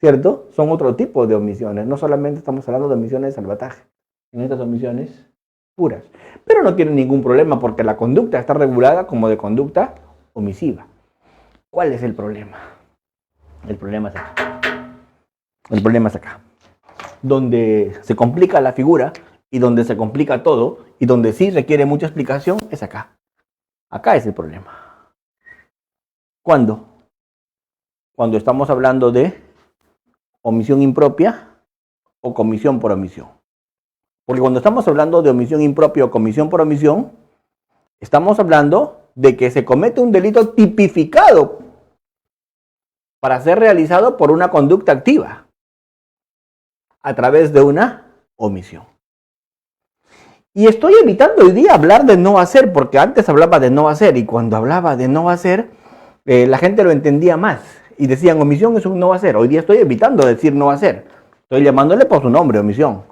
¿cierto? Son otro tipo de omisiones. No solamente estamos hablando de omisiones de salvataje, en estas omisiones puras. Pero no tienen ningún problema porque la conducta está regulada como de conducta omisiva. ¿Cuál es el problema? El problema es acá. El problema es acá. Donde se complica la figura y donde se complica todo y donde sí requiere mucha explicación es acá. Acá es el problema. ¿Cuándo? Cuando estamos hablando de omisión impropia o comisión por omisión. Porque cuando estamos hablando de omisión impropia o comisión por omisión, estamos hablando de que se comete un delito tipificado para ser realizado por una conducta activa a través de una omisión. Y estoy evitando hoy día hablar de no hacer, porque antes hablaba de no hacer y cuando hablaba de no hacer, la gente lo entendía más y decían omisión es un no hacer. Hoy día estoy evitando decir no hacer. Estoy llamándole por su nombre, omisión.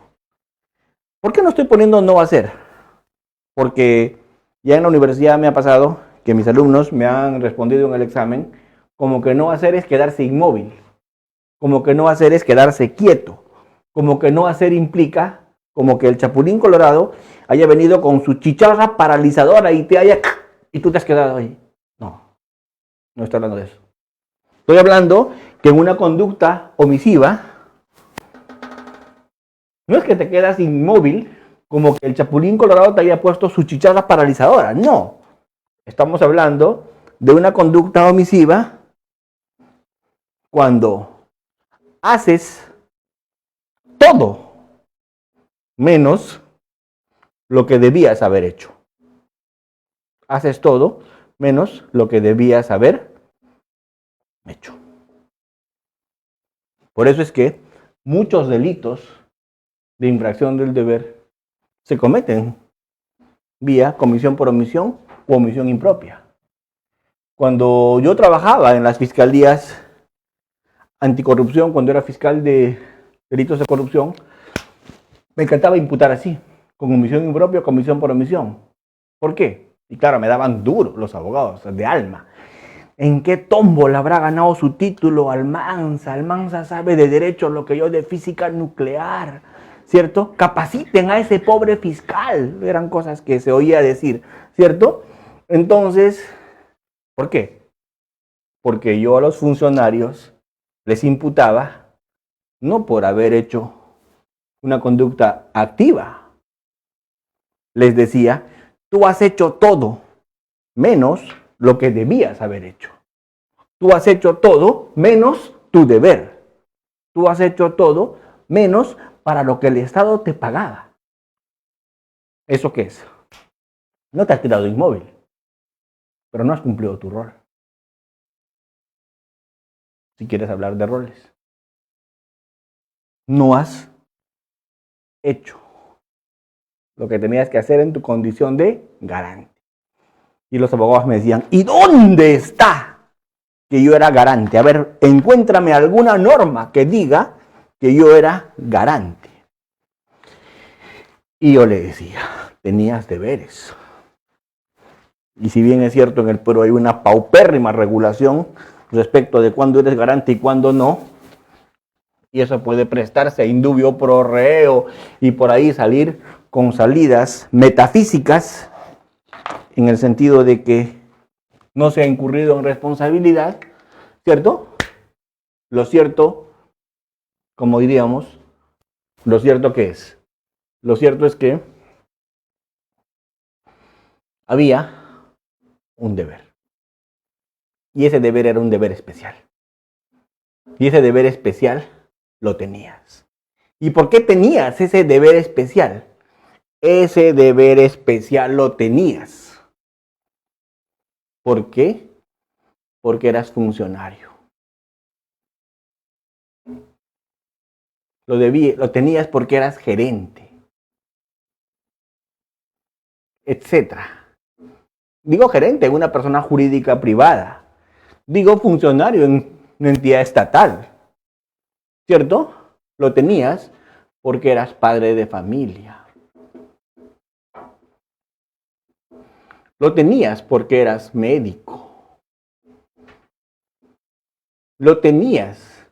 ¿Por qué no estoy poniendo no hacer? Porque ya en la universidad me ha pasado que mis alumnos me han respondido en el examen como que no hacer es quedarse inmóvil, como que no hacer es quedarse quieto, como que no hacer implica como que el chapulín colorado haya venido con su chicharra paralizadora y tú te has quedado ahí. No estoy hablando de eso. Estoy hablando que en una conducta omisiva no es que te quedas inmóvil como que el chapulín colorado te haya puesto su chicharra paralizadora. No. Estamos hablando de una conducta omisiva cuando haces todo menos lo que debías haber hecho. Haces todo menos lo que debías haber hecho. Por eso es que muchos delitos de infracción del deber se cometen vía comisión por omisión o omisión impropia. Cuando yo trabajaba en las fiscalías anticorrupción, cuando era fiscal de delitos de corrupción, me encantaba imputar así, con omisión impropia o comisión por omisión. ¿Por qué? Y claro, me daban duro los abogados de alma. ¿En qué tómbola habrá ganado su título Almanza? Almanza sabe de derecho lo que yo de física nuclear, ¿cierto? Capaciten a ese pobre fiscal. Eran cosas que se oía decir, ¿cierto? Entonces, ¿por qué? Porque yo a los funcionarios les imputaba no por haber hecho una conducta activa. Les decía, tú has hecho todo menos lo que debías haber hecho. Tú has hecho todo menos tu deber. Tú has hecho todo menos para lo que el Estado te pagaba. ¿Eso qué es? No te has tirado inmóvil, pero no has cumplido tu rol. Si quieres hablar de roles, no has hecho lo que tenías que hacer en tu condición de garante. Y los abogados me decían, ¿y dónde está que yo era garante? A ver, encuéntrame alguna norma que diga que yo era garante. Y yo le decía, tenías deberes. Y si bien es cierto, en el Perú hay una paupérrima regulación respecto de cuándo eres garante y cuándo no, y eso puede prestarse a indubio pro reo y por ahí salir con salidas metafísicas, en el sentido de que no se ha incurrido en responsabilidad, ¿cierto? Lo cierto, como diríamos, lo cierto que es. Lo cierto es que había un deber. Y ese deber era un deber especial. Y ese deber especial lo tenías. ¿Y por qué tenías ese deber especial? Ese deber especial lo tenías. ¿Por qué? Porque eras funcionario. Lo tenías porque eras gerente, etcétera. Digo gerente en una persona jurídica privada. Digo funcionario en una entidad estatal. ¿Cierto? Lo tenías porque eras padre de familia. Lo tenías porque eras médico. Lo tenías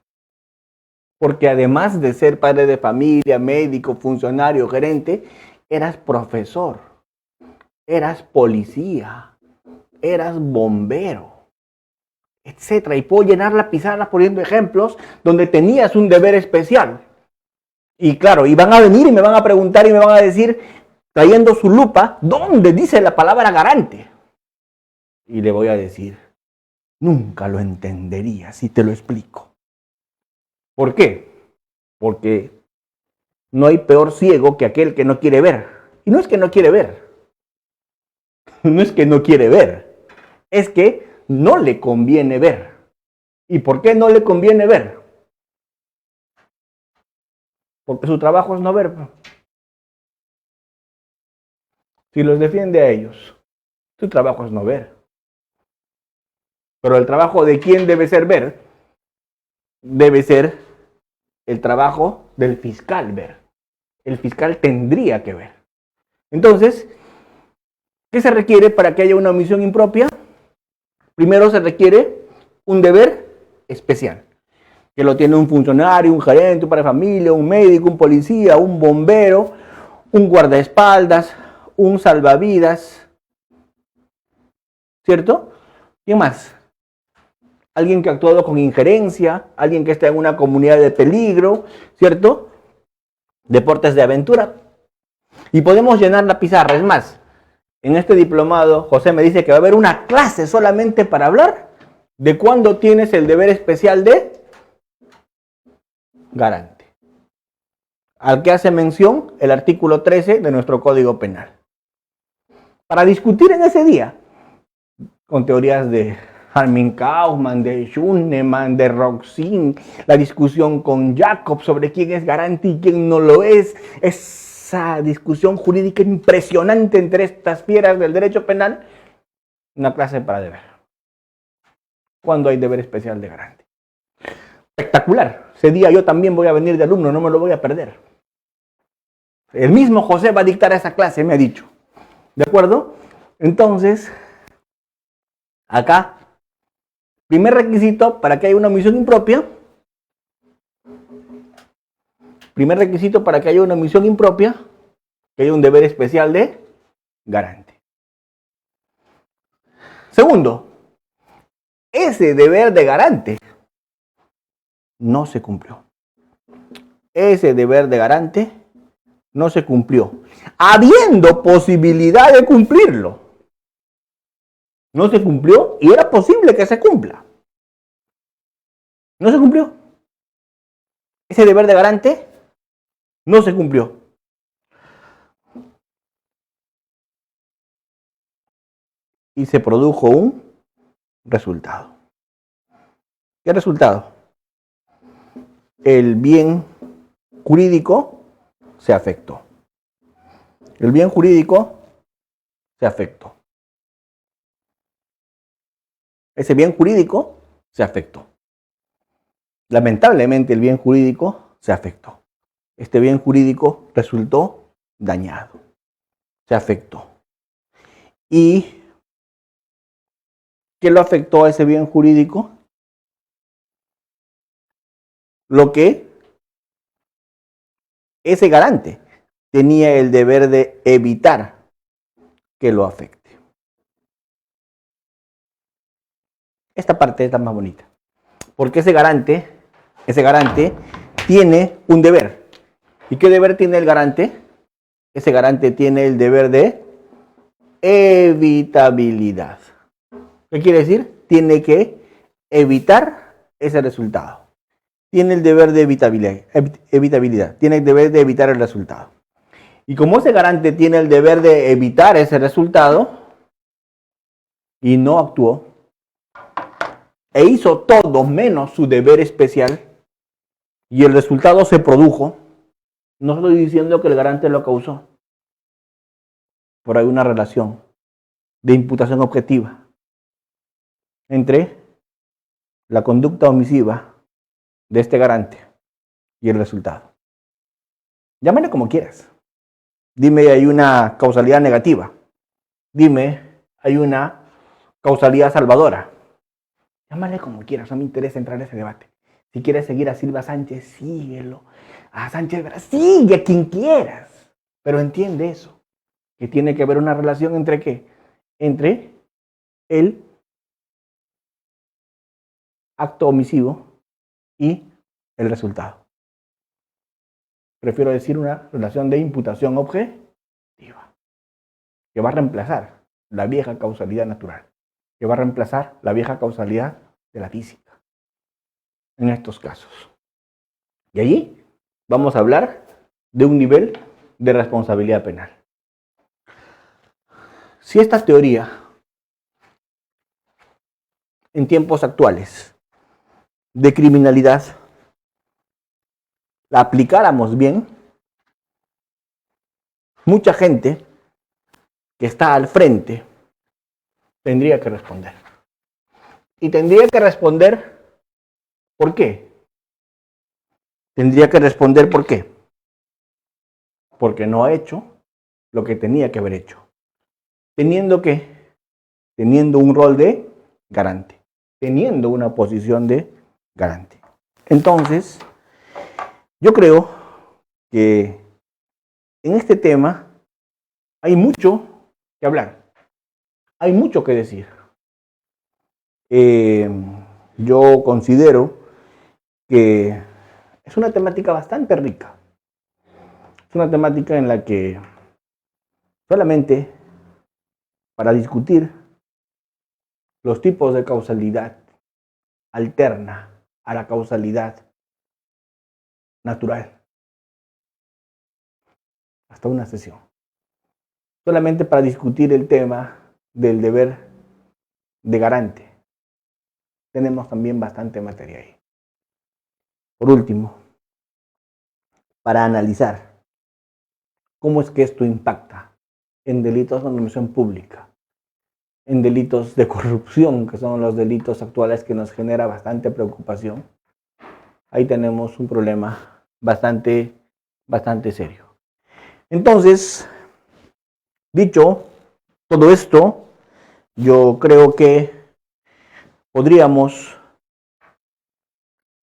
porque además de ser padre de familia, médico, funcionario, gerente, eras profesor, eras policía, eras bombero, etcétera. Y puedo llenar la pizarra poniendo ejemplos donde tenías un deber especial. Y claro, y van a venir y me van a preguntar y me van a decir, trayendo su lupa, ¿dónde dice la palabra garante? Y le voy a decir, nunca lo entendería si te lo explico. ¿Por qué? Porque no hay peor ciego que aquel que no quiere ver. Y no es que no quiere ver. No es que no quiere ver. Es que no le conviene ver. ¿Y por qué no le conviene ver? Porque su trabajo es no ver. Si los defiende a ellos, su trabajo es no ver. Pero el trabajo de quién debe ser ver, debe ser el trabajo del fiscal ver. El fiscal tendría que ver. Entonces, ¿qué se requiere para que haya una omisión impropia? Primero se requiere un deber especial, que lo tiene un funcionario, un gerente, un padre de familia, un médico, un policía, un bombero, un guardaespaldas, un salvavidas, ¿cierto? ¿Quién más? Alguien que ha actuado con injerencia, alguien que está en una comunidad de peligro, ¿cierto? Deportes de aventura. Y podemos llenar la pizarra. Es más, en este diplomado, José me dice que va a haber una clase solamente para hablar de cuándo tienes el deber especial de garante, al que hace mención el artículo 13 de nuestro Código Penal. Para discutir en ese día, con teorías de Armin Kaufman, de Schunemann, de Roxin, la discusión con Jacob sobre quién es garante y quién no lo es, esa discusión jurídica impresionante entre estas fieras del derecho penal, una clase para deber. ¿Cuándo hay deber especial de garante? Espectacular. Ese día yo también voy a venir de alumno, no me lo voy a perder. El mismo José va a dictar esa clase, me ha dicho. ¿De acuerdo? Entonces, acá, primer requisito para que haya una omisión impropia. Primer requisito para que haya una omisión impropia, que haya un deber especial de garante. Segundo, ese deber de garante no se cumplió. ese deber de garante no se cumplió, habiendo posibilidad de cumplirlo. No se cumplió y era posible que se cumpla. No se cumplió. Ese deber de garante no se cumplió. Y se produjo un resultado. ¿Qué resultado? El bien jurídico se afectó. El bien jurídico se afectó. Ese bien jurídico se afectó. Lamentablemente el bien jurídico se afectó. Este bien jurídico resultó dañado. Se afectó. ¿Y qué lo afectó a ese bien jurídico? Lo que ese garante tenía el deber de evitar que lo afecte. Esta parte es la más bonita. Porque ese garante tiene un deber. ¿Y qué deber tiene el garante? Ese garante tiene el deber de evitabilidad. ¿Qué quiere decir? Tiene que evitar ese resultado. Tiene el deber de evitabilidad. Tiene el deber de evitar el resultado. Y como ese garante tiene el deber de evitar ese resultado y no actuó e hizo todo menos su deber especial y el resultado se produjo, no estoy diciendo que el garante lo causó, pero hay una relación de imputación objetiva entre la conducta omisiva de este garante y el resultado. Llámale como quieras. Dime, hay una causalidad negativa. Dime, hay una causalidad salvadora. Llámale como quieras, no me interesa entrar en ese debate. Si quieres seguir a Silva Sánchez, síguelo. A Sánchez Vera, sigue a quien quieras. Pero entiende eso, que tiene que haber una relación entre ¿qué? Entre el acto omisivo y el resultado. Prefiero decir una relación de imputación objetiva, que va a reemplazar la vieja causalidad natural, que va a reemplazar la vieja causalidad de la física, en estos casos. Y allí vamos a hablar de un nivel de responsabilidad penal. Si esta teoría, en tiempos actuales, de criminalidad, la aplicáramos bien, mucha gente que está al frente tendría que responder. Y tendría que responder ¿por qué? Tendría que responder ¿por qué? Porque no ha hecho lo que tenía que haber hecho. Teniendo un rol de garante, teniendo una posición de garante. Entonces, yo creo que en este tema hay mucho que hablar, hay mucho que decir. Yo considero que es una temática bastante rica. Es una temática en la que solamente para discutir los tipos de causalidad alterna a la causalidad natural. Hasta una sesión. Solamente para discutir el tema del deber de garante. Tenemos también bastante materia ahí. Por último, para analizar cómo es que esto impacta en delitos de dominación pública, en delitos de corrupción, que son los delitos actuales que nos genera bastante preocupación, ahí tenemos un problema bastante serio. Entonces, dicho todo esto, yo creo que podríamos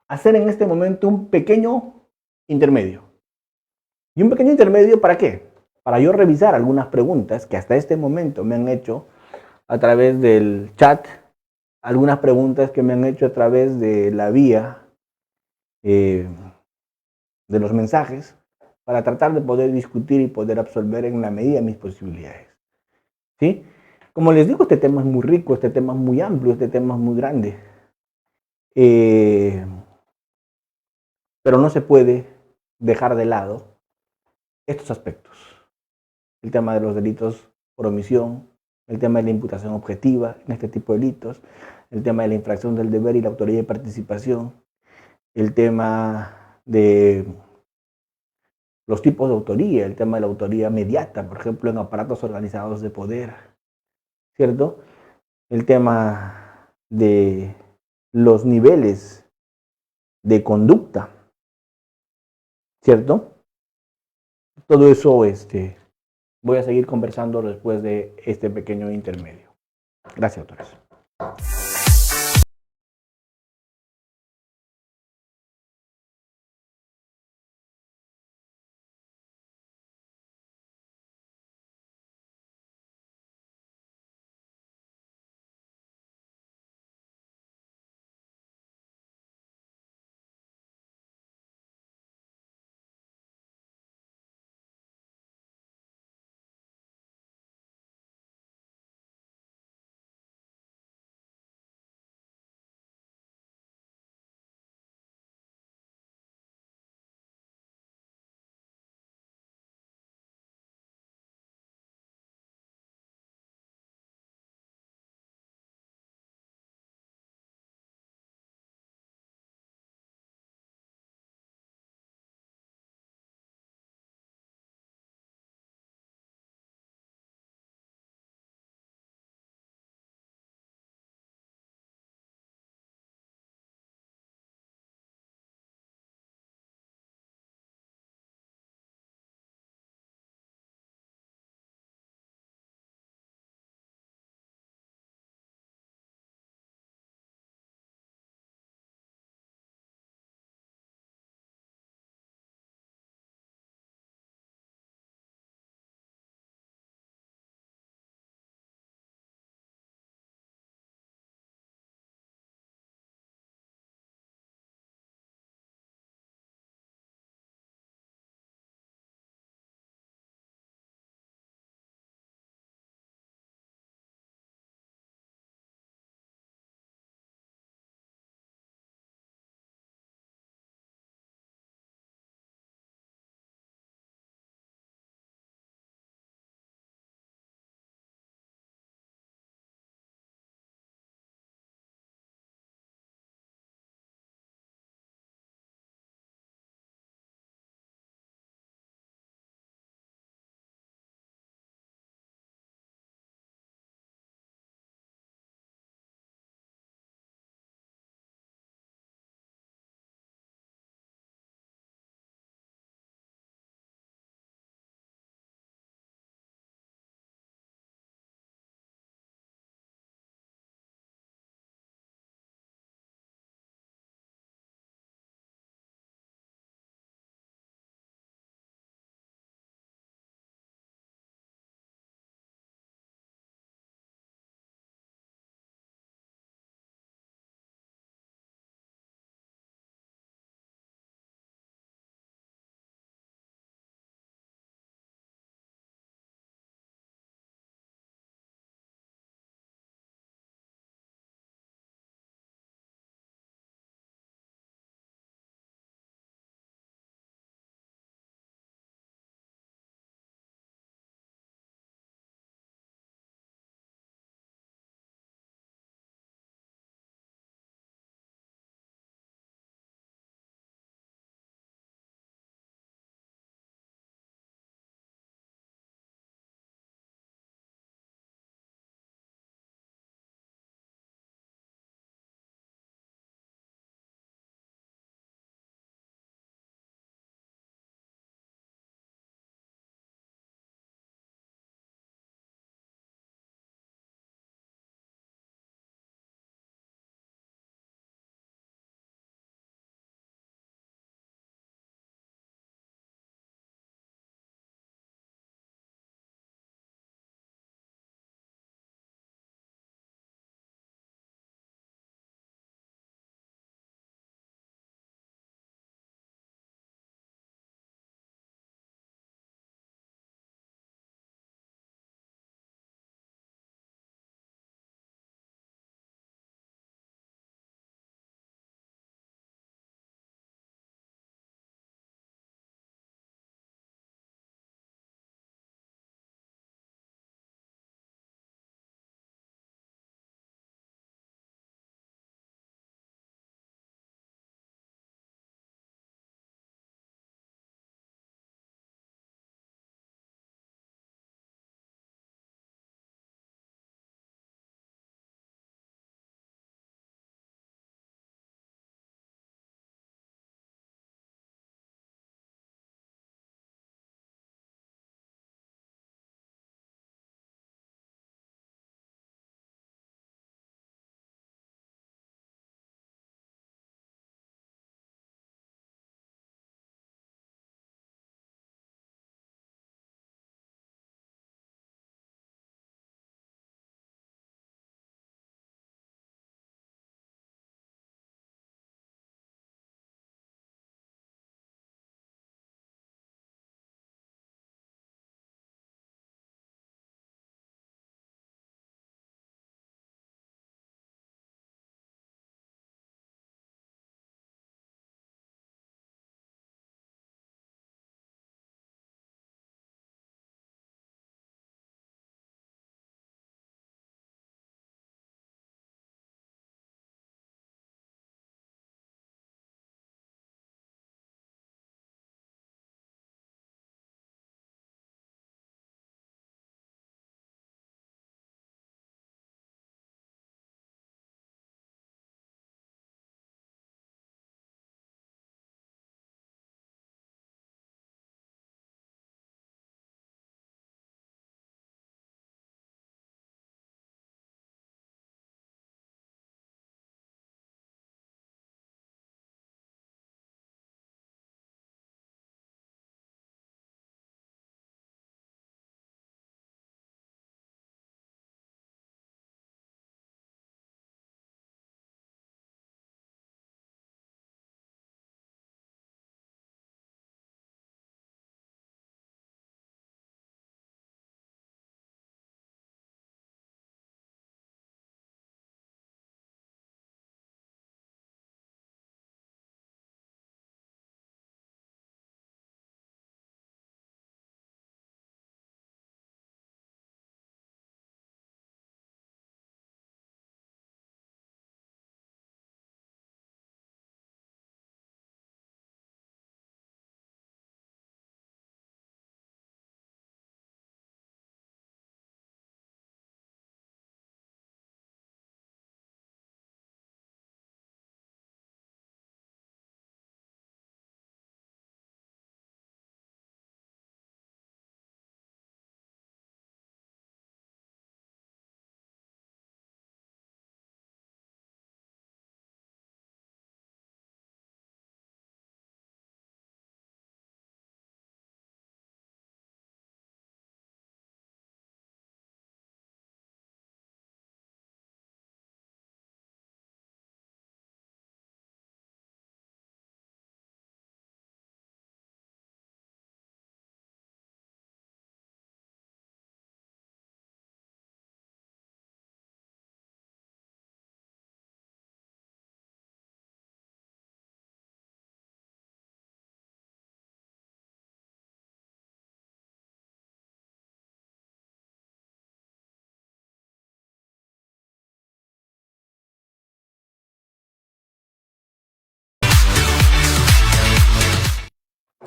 hacer en este momento un pequeño intermedio. ¿Y un pequeño intermedio para qué? Para yo revisar algunas preguntas que hasta este momento me han hecho a través del chat, algunas preguntas que me han hecho a través de la vía de los mensajes para tratar de poder discutir y poder absolver en la medida de mis posibilidades. ¿Sí? Como les digo, este tema es muy rico, este tema es muy amplio, este tema es muy grande. Pero no se puede dejar de lado estos aspectos. El tema de los delitos por omisión, el tema de la imputación objetiva en este tipo de delitos, el tema de la infracción del deber y la autoría de participación, el tema de los tipos de autoría, el tema de la autoría mediata, por ejemplo, en aparatos organizados de poder, ¿cierto? El tema de los niveles de conducta, ¿cierto? Todo eso voy a seguir conversando después de este pequeño intermedio. Gracias, autores.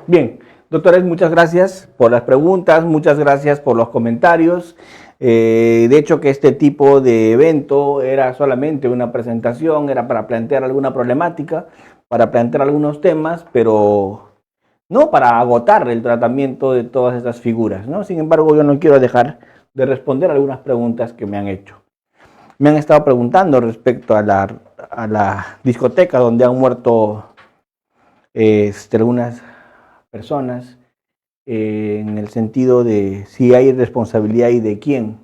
Bien, doctores, muchas gracias por las preguntas, muchas gracias por los comentarios. De hecho, que este tipo de evento era solamente una presentación, era para plantear alguna problemática, para plantear algunos temas, pero no para agotar el tratamiento de todas estas figuras, ¿no? Sin embargo, yo no quiero dejar de responder algunas preguntas que me han hecho. Me han estado preguntando respecto a la discoteca donde han muerto algunas personas, en el sentido de si hay responsabilidad y de quién.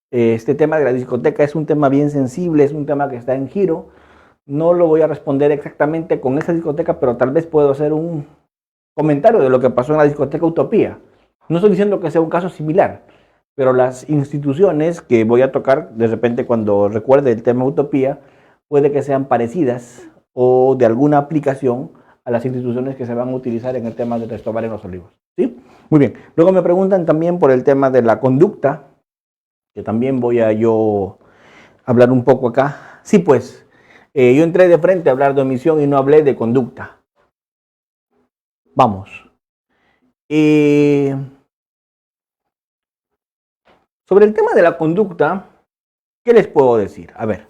Este tema de la discoteca es un tema bien sensible, es un tema que está en giro. No lo voy a responder exactamente con esa discoteca, pero tal vez puedo hacer un comentario de lo que pasó en la discoteca Utopía. No estoy diciendo que sea un caso similar, pero las instituciones que voy a tocar, de repente cuando recuerde el tema Utopía, puede que sean parecidas o de alguna aplicación a las instituciones que se van a utilizar en el tema de Resto Bar en Los Olivos. ¿Sí? Muy bien. Luego me preguntan también por el tema de la conducta, que también voy a yo hablar un poco acá. Sí, pues, yo entré de frente a hablar de omisión y no hablé de conducta. Vamos. Sobre el tema de la conducta, ¿qué les puedo decir? A ver,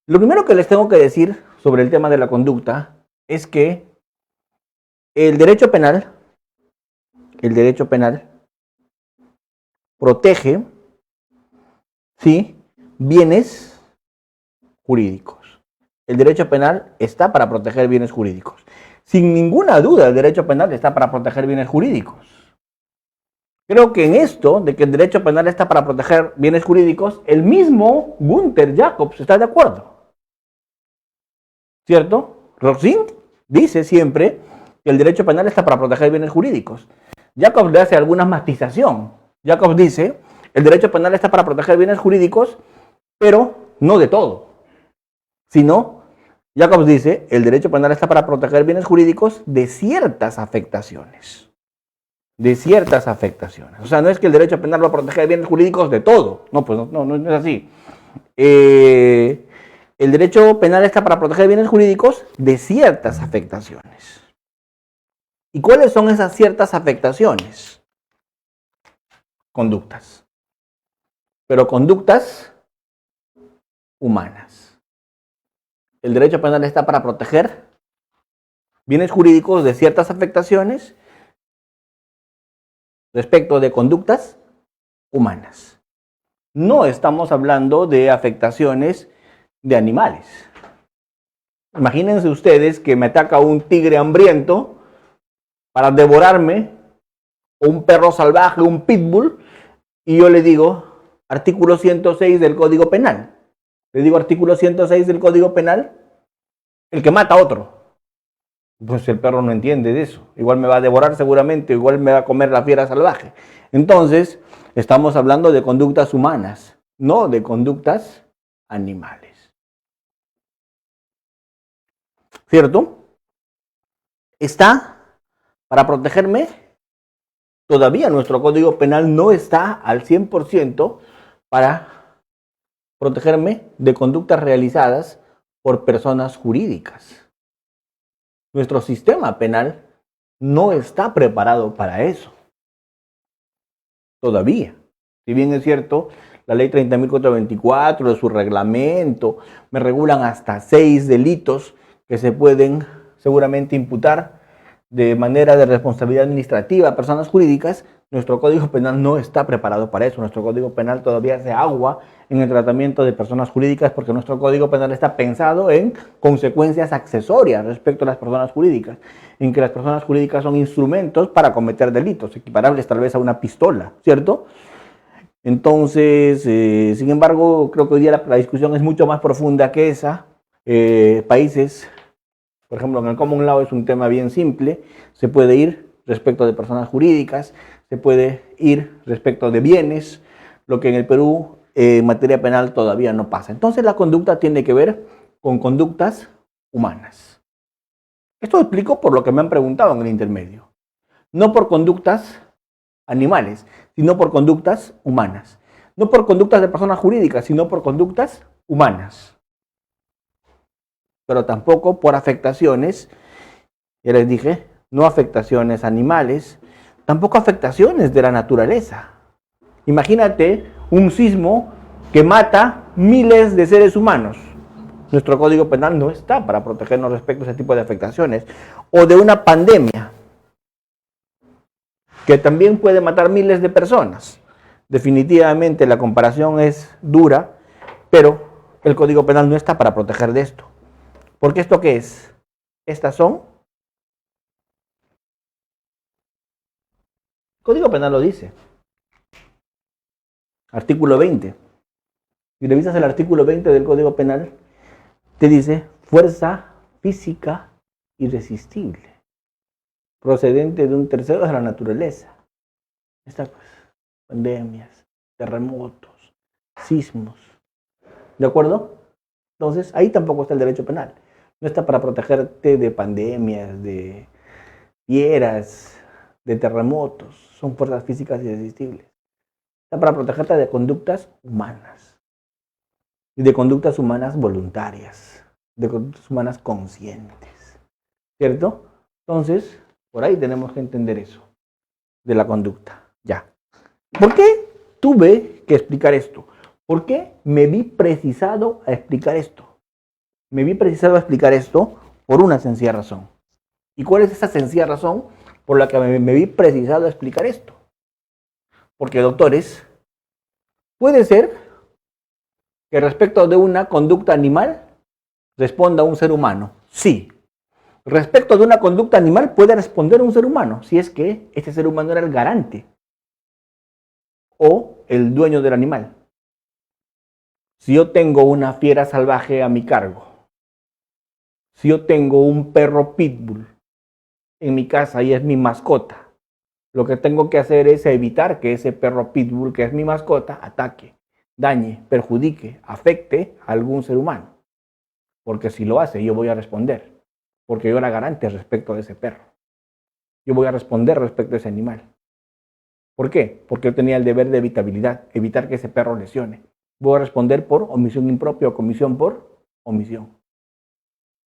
lo primero que les tengo que decir sobre el tema de la conducta es que el derecho penal protege, ¿sí?, bienes jurídicos. El derecho penal está para proteger bienes jurídicos. Sin ninguna duda, el derecho penal está para proteger bienes jurídicos. Creo que en esto, de que el derecho penal está para proteger bienes jurídicos, el mismo Günther Jacobs está de acuerdo. ¿Cierto? Roxin dice siempre que el derecho penal está para proteger bienes jurídicos. Jacobs le hace alguna matización. Jacobs dice, el derecho penal está para proteger bienes jurídicos, pero no de todo. Sino, Jacobs dice, el derecho penal está para proteger bienes jurídicos de ciertas afectaciones. De ciertas afectaciones. O sea, no es que el derecho penal va a proteger bienes jurídicos de todo. No, pues no es así. El derecho penal está para proteger bienes jurídicos de ciertas afectaciones. ¿Y cuáles son esas ciertas afectaciones? Conductas. Pero conductas humanas. El derecho penal está para proteger bienes jurídicos de ciertas afectaciones respecto de conductas humanas. No estamos hablando de afectaciones de animales. Imagínense ustedes que me ataca un tigre hambriento para devorarme, o un perro salvaje, un pitbull, y yo le digo artículo 106 del Código Penal. Le digo artículo 106 del Código Penal, el que mata a otro. Pues el perro no entiende de eso. Igual me va a devorar seguramente, igual me va a comer la fiera salvaje. Entonces, estamos hablando de conductas humanas, no de conductas animales. ¿Cierto? ¿Está para protegerme? Todavía nuestro Código Penal no está al 100% para protegerme de conductas realizadas por personas jurídicas. Nuestro sistema penal no está preparado para eso. Todavía. Si bien es cierto, la ley 30.424, de su reglamento, me regulan hasta 6 delitos que se pueden seguramente imputar de manera de responsabilidad administrativa a personas jurídicas. Nuestro Código Penal no está preparado para eso. Nuestro Código Penal todavía hace agua en el tratamiento de personas jurídicas porque nuestro Código Penal está pensado en consecuencias accesorias respecto a las personas jurídicas, en que las personas jurídicas son instrumentos para cometer delitos, equiparables tal vez a una pistola, ¿cierto? Entonces, sin embargo, creo que hoy día la discusión es mucho más profunda que esa. Países, por ejemplo, en el Common Law es un tema bien simple, se puede ir respecto de personas jurídicas, se puede ir respecto de bienes, lo que en el Perú en materia penal todavía no pasa. Entonces la conducta tiene que ver con conductas humanas. Esto lo explico por lo que me han preguntado en el intermedio. No por conductas animales, sino por conductas humanas. No por conductas de personas jurídicas, sino por conductas humanas. Pero tampoco por afectaciones, ya les dije, no afectaciones animales, tampoco afectaciones de la naturaleza. Imagínate un sismo que mata miles de seres humanos. Nuestro Código Penal no está para protegernos respecto a ese tipo de afectaciones. O de una pandemia que también puede matar miles de personas. Definitivamente la comparación es dura, pero el Código Penal no está para proteger de esto. Porque ¿esto qué es? Estas son... El Código Penal lo dice. Artículo 20. Si revisas el artículo 20 del Código Penal, te dice fuerza física irresistible, procedente de un tercero de la naturaleza. Estas pues, pandemias, terremotos, sismos. ¿De acuerdo? Entonces, ahí tampoco está el derecho penal. No está para protegerte de pandemias, de fieras, de terremotos. Son fuerzas físicas irresistibles. Está para protegerte de conductas humanas. Y de conductas humanas voluntarias. De conductas humanas conscientes. ¿Cierto? Entonces, por ahí tenemos que entender eso. De la conducta. Ya. ¿Por qué tuve que explicar esto? ¿Por qué me vi precisado a explicar esto? Me vi precisado a explicar esto por una sencilla razón. ¿Y cuál es esa sencilla razón por la que me vi precisado a explicar esto? Porque, doctores, puede ser que respecto de una conducta animal responda un ser humano. Sí. Respecto de una conducta animal puede responder un ser humano, si es que ese ser humano era el garante o el dueño del animal. Si yo tengo una fiera salvaje a mi cargo, si yo tengo un perro pitbull en mi casa y es mi mascota, lo que tengo que hacer es evitar que ese perro pitbull, que es mi mascota, ataque, dañe, perjudique, afecte a algún ser humano. Porque si lo hace, yo voy a responder. Porque yo era garante respecto de ese perro. Yo voy a responder respecto a ese animal. ¿Por qué? Porque yo tenía el deber de evitabilidad, evitar que ese perro lesione. Voy a responder por omisión impropia o comisión por omisión.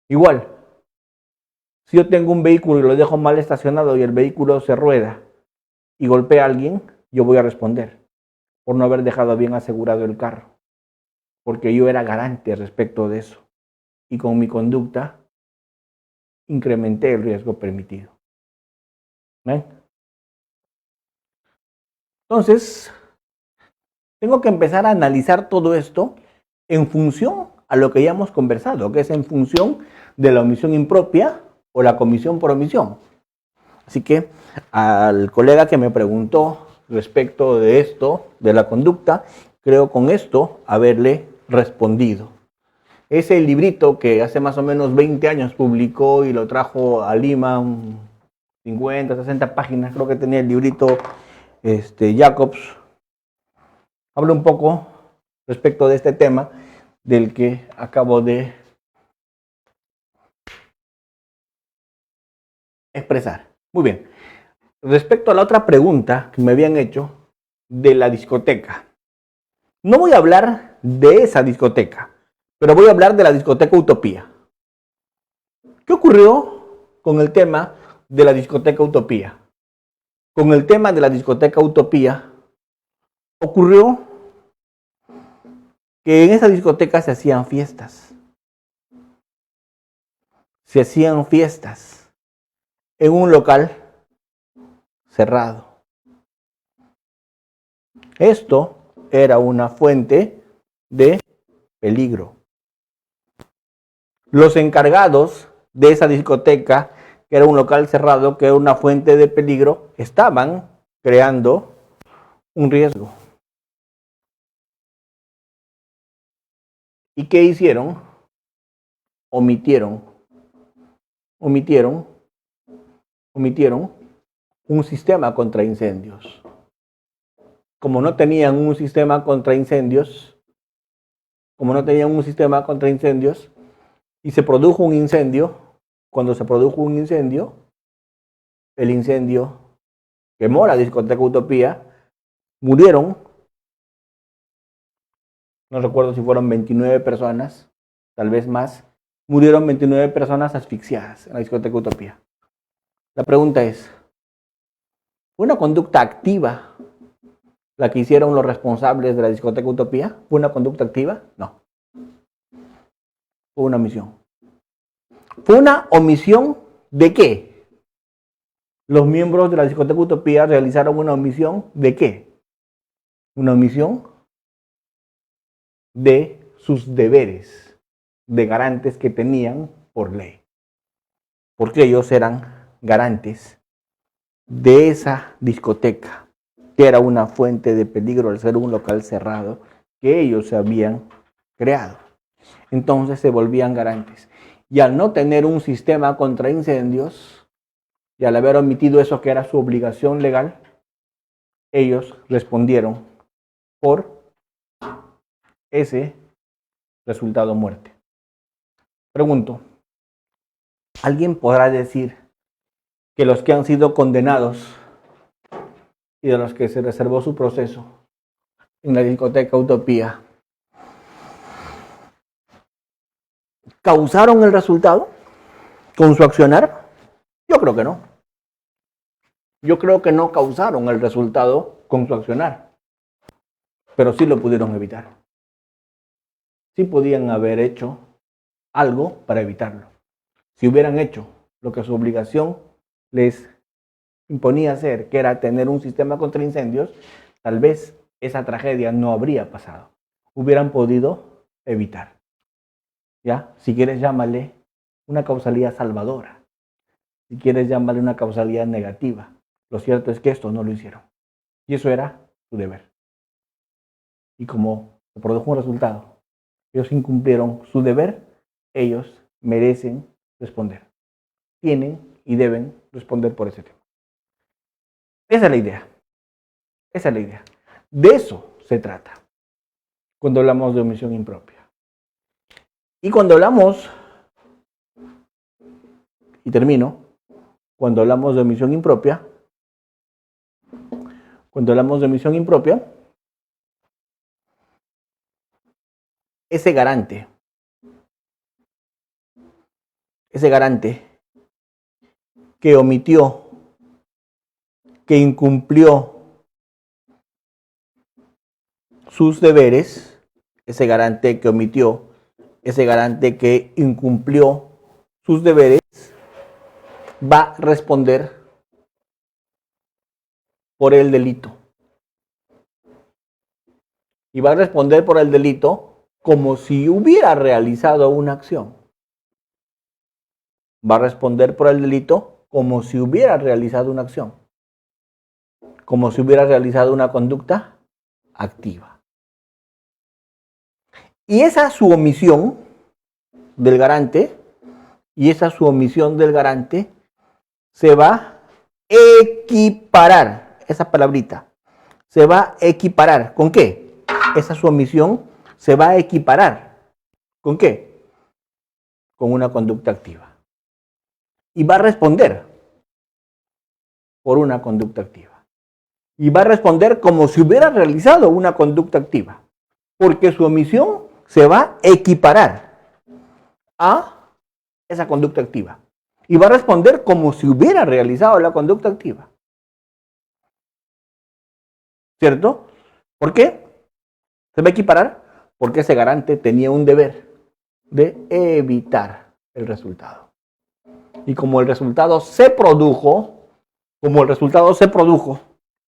Igual, si yo tengo un vehículo y lo dejo mal estacionado y el vehículo se rueda y golpea a alguien, yo voy a responder por no haber dejado bien asegurado el carro. Porque yo era garante respecto de eso. Y con mi conducta incrementé el riesgo permitido. ¿Ven? Entonces, tengo que empezar a analizar todo esto en función a lo que ya hemos conversado, que es en función de la omisión impropia o la comisión por omisión. Así que al colega que me preguntó respecto de esto, de la conducta, creo con esto haberle respondido. Ese librito que hace más o menos 20 años publicó y lo trajo a Lima, 50, 60 páginas, creo que tenía el librito Jacobs, habla un poco respecto de este tema del que acabo de expresar. Muy bien. Respecto a la otra pregunta que me habían hecho de la discoteca. No voy a hablar de esa discoteca, pero voy a hablar de la discoteca Utopía. ¿Qué ocurrió con el tema de la discoteca Utopía? Con el tema de la discoteca Utopía, ocurrió que en esa discoteca se hacían fiestas. Se hacían fiestas en un local cerrado. Esto era una fuente de peligro. Los encargados de esa discoteca, que era un local cerrado, que era una fuente de peligro, estaban creando un riesgo. ¿Y qué hicieron? Omitieron un sistema contra incendios. Como no tenían un sistema contra incendios, y se produjo un incendio, cuando se produjo un incendio, el incendio quemó la discoteca Utopía, murieron, no recuerdo si fueron 29 personas, tal vez más, murieron 29 personas asfixiadas en la discoteca Utopía. La pregunta es, ¿fue una conducta activa la que hicieron los responsables de la discoteca Utopía? ¿Fue una conducta activa? No. Fue una omisión. ¿Fue una omisión de qué? Los miembros de la discoteca Utopía realizaron una omisión de qué? Una omisión de sus deberes de garantes que tenían por ley. Porque ellos eran garantes de esa discoteca, que era una fuente de peligro al ser un local cerrado que ellos se habían creado. Entonces se volvían garantes. Y al no tener un sistema contra incendios, y al haber omitido eso que era su obligación legal, ellos respondieron por ese resultado muerte. Pregunto, ¿alguien podrá decir que los que han sido condenados y de los que se reservó su proceso en la discoteca Utopía causaron el resultado con su accionar? Yo creo que no. Yo creo que no causaron el resultado con su accionar, pero sí lo pudieron evitar. Sí podían haber hecho algo para evitarlo. Si hubieran hecho lo que su obligación les imponía hacer, que era tener un sistema contra incendios, tal vez esa tragedia no habría pasado. Hubieran podido evitar. ¿Ya? Si quieres, llámale una causalidad salvadora. Si quieres, llámale una causalidad negativa. Lo cierto es que esto no lo hicieron. Y eso era su deber. Y como se produjo un resultado, ellos incumplieron su deber, ellos merecen responder. Tienen y deben responder por ese tema. Esa es la idea. Esa es la idea. De eso se trata cuando hablamos de omisión impropia. Y cuando hablamos, y termino, cuando hablamos de omisión impropia, ese garante que omitió, que incumplió sus deberes, ese garante que omitió, ese garante que incumplió sus deberes, va a responder por el delito. Y va a responder por el delito como si hubiera realizado una acción. Va a responder por el delito como si hubiera realizado una acción. Como si hubiera realizado una conducta activa. Y esa su omisión del garante, se va a equiparar, esa palabrita, se va a equiparar, ¿con qué? Esa su omisión se va a equiparar, ¿con qué? Con una conducta activa. Y va a responder por una conducta activa. Y va a responder como si hubiera realizado una conducta activa, porque su omisión se va a equiparar a esa conducta activa. Y va a responder como si hubiera realizado la conducta activa. ¿Cierto? ¿Por qué? Se va a equiparar porque ese garante tenía un deber de evitar el resultado. Y como el resultado se produjo,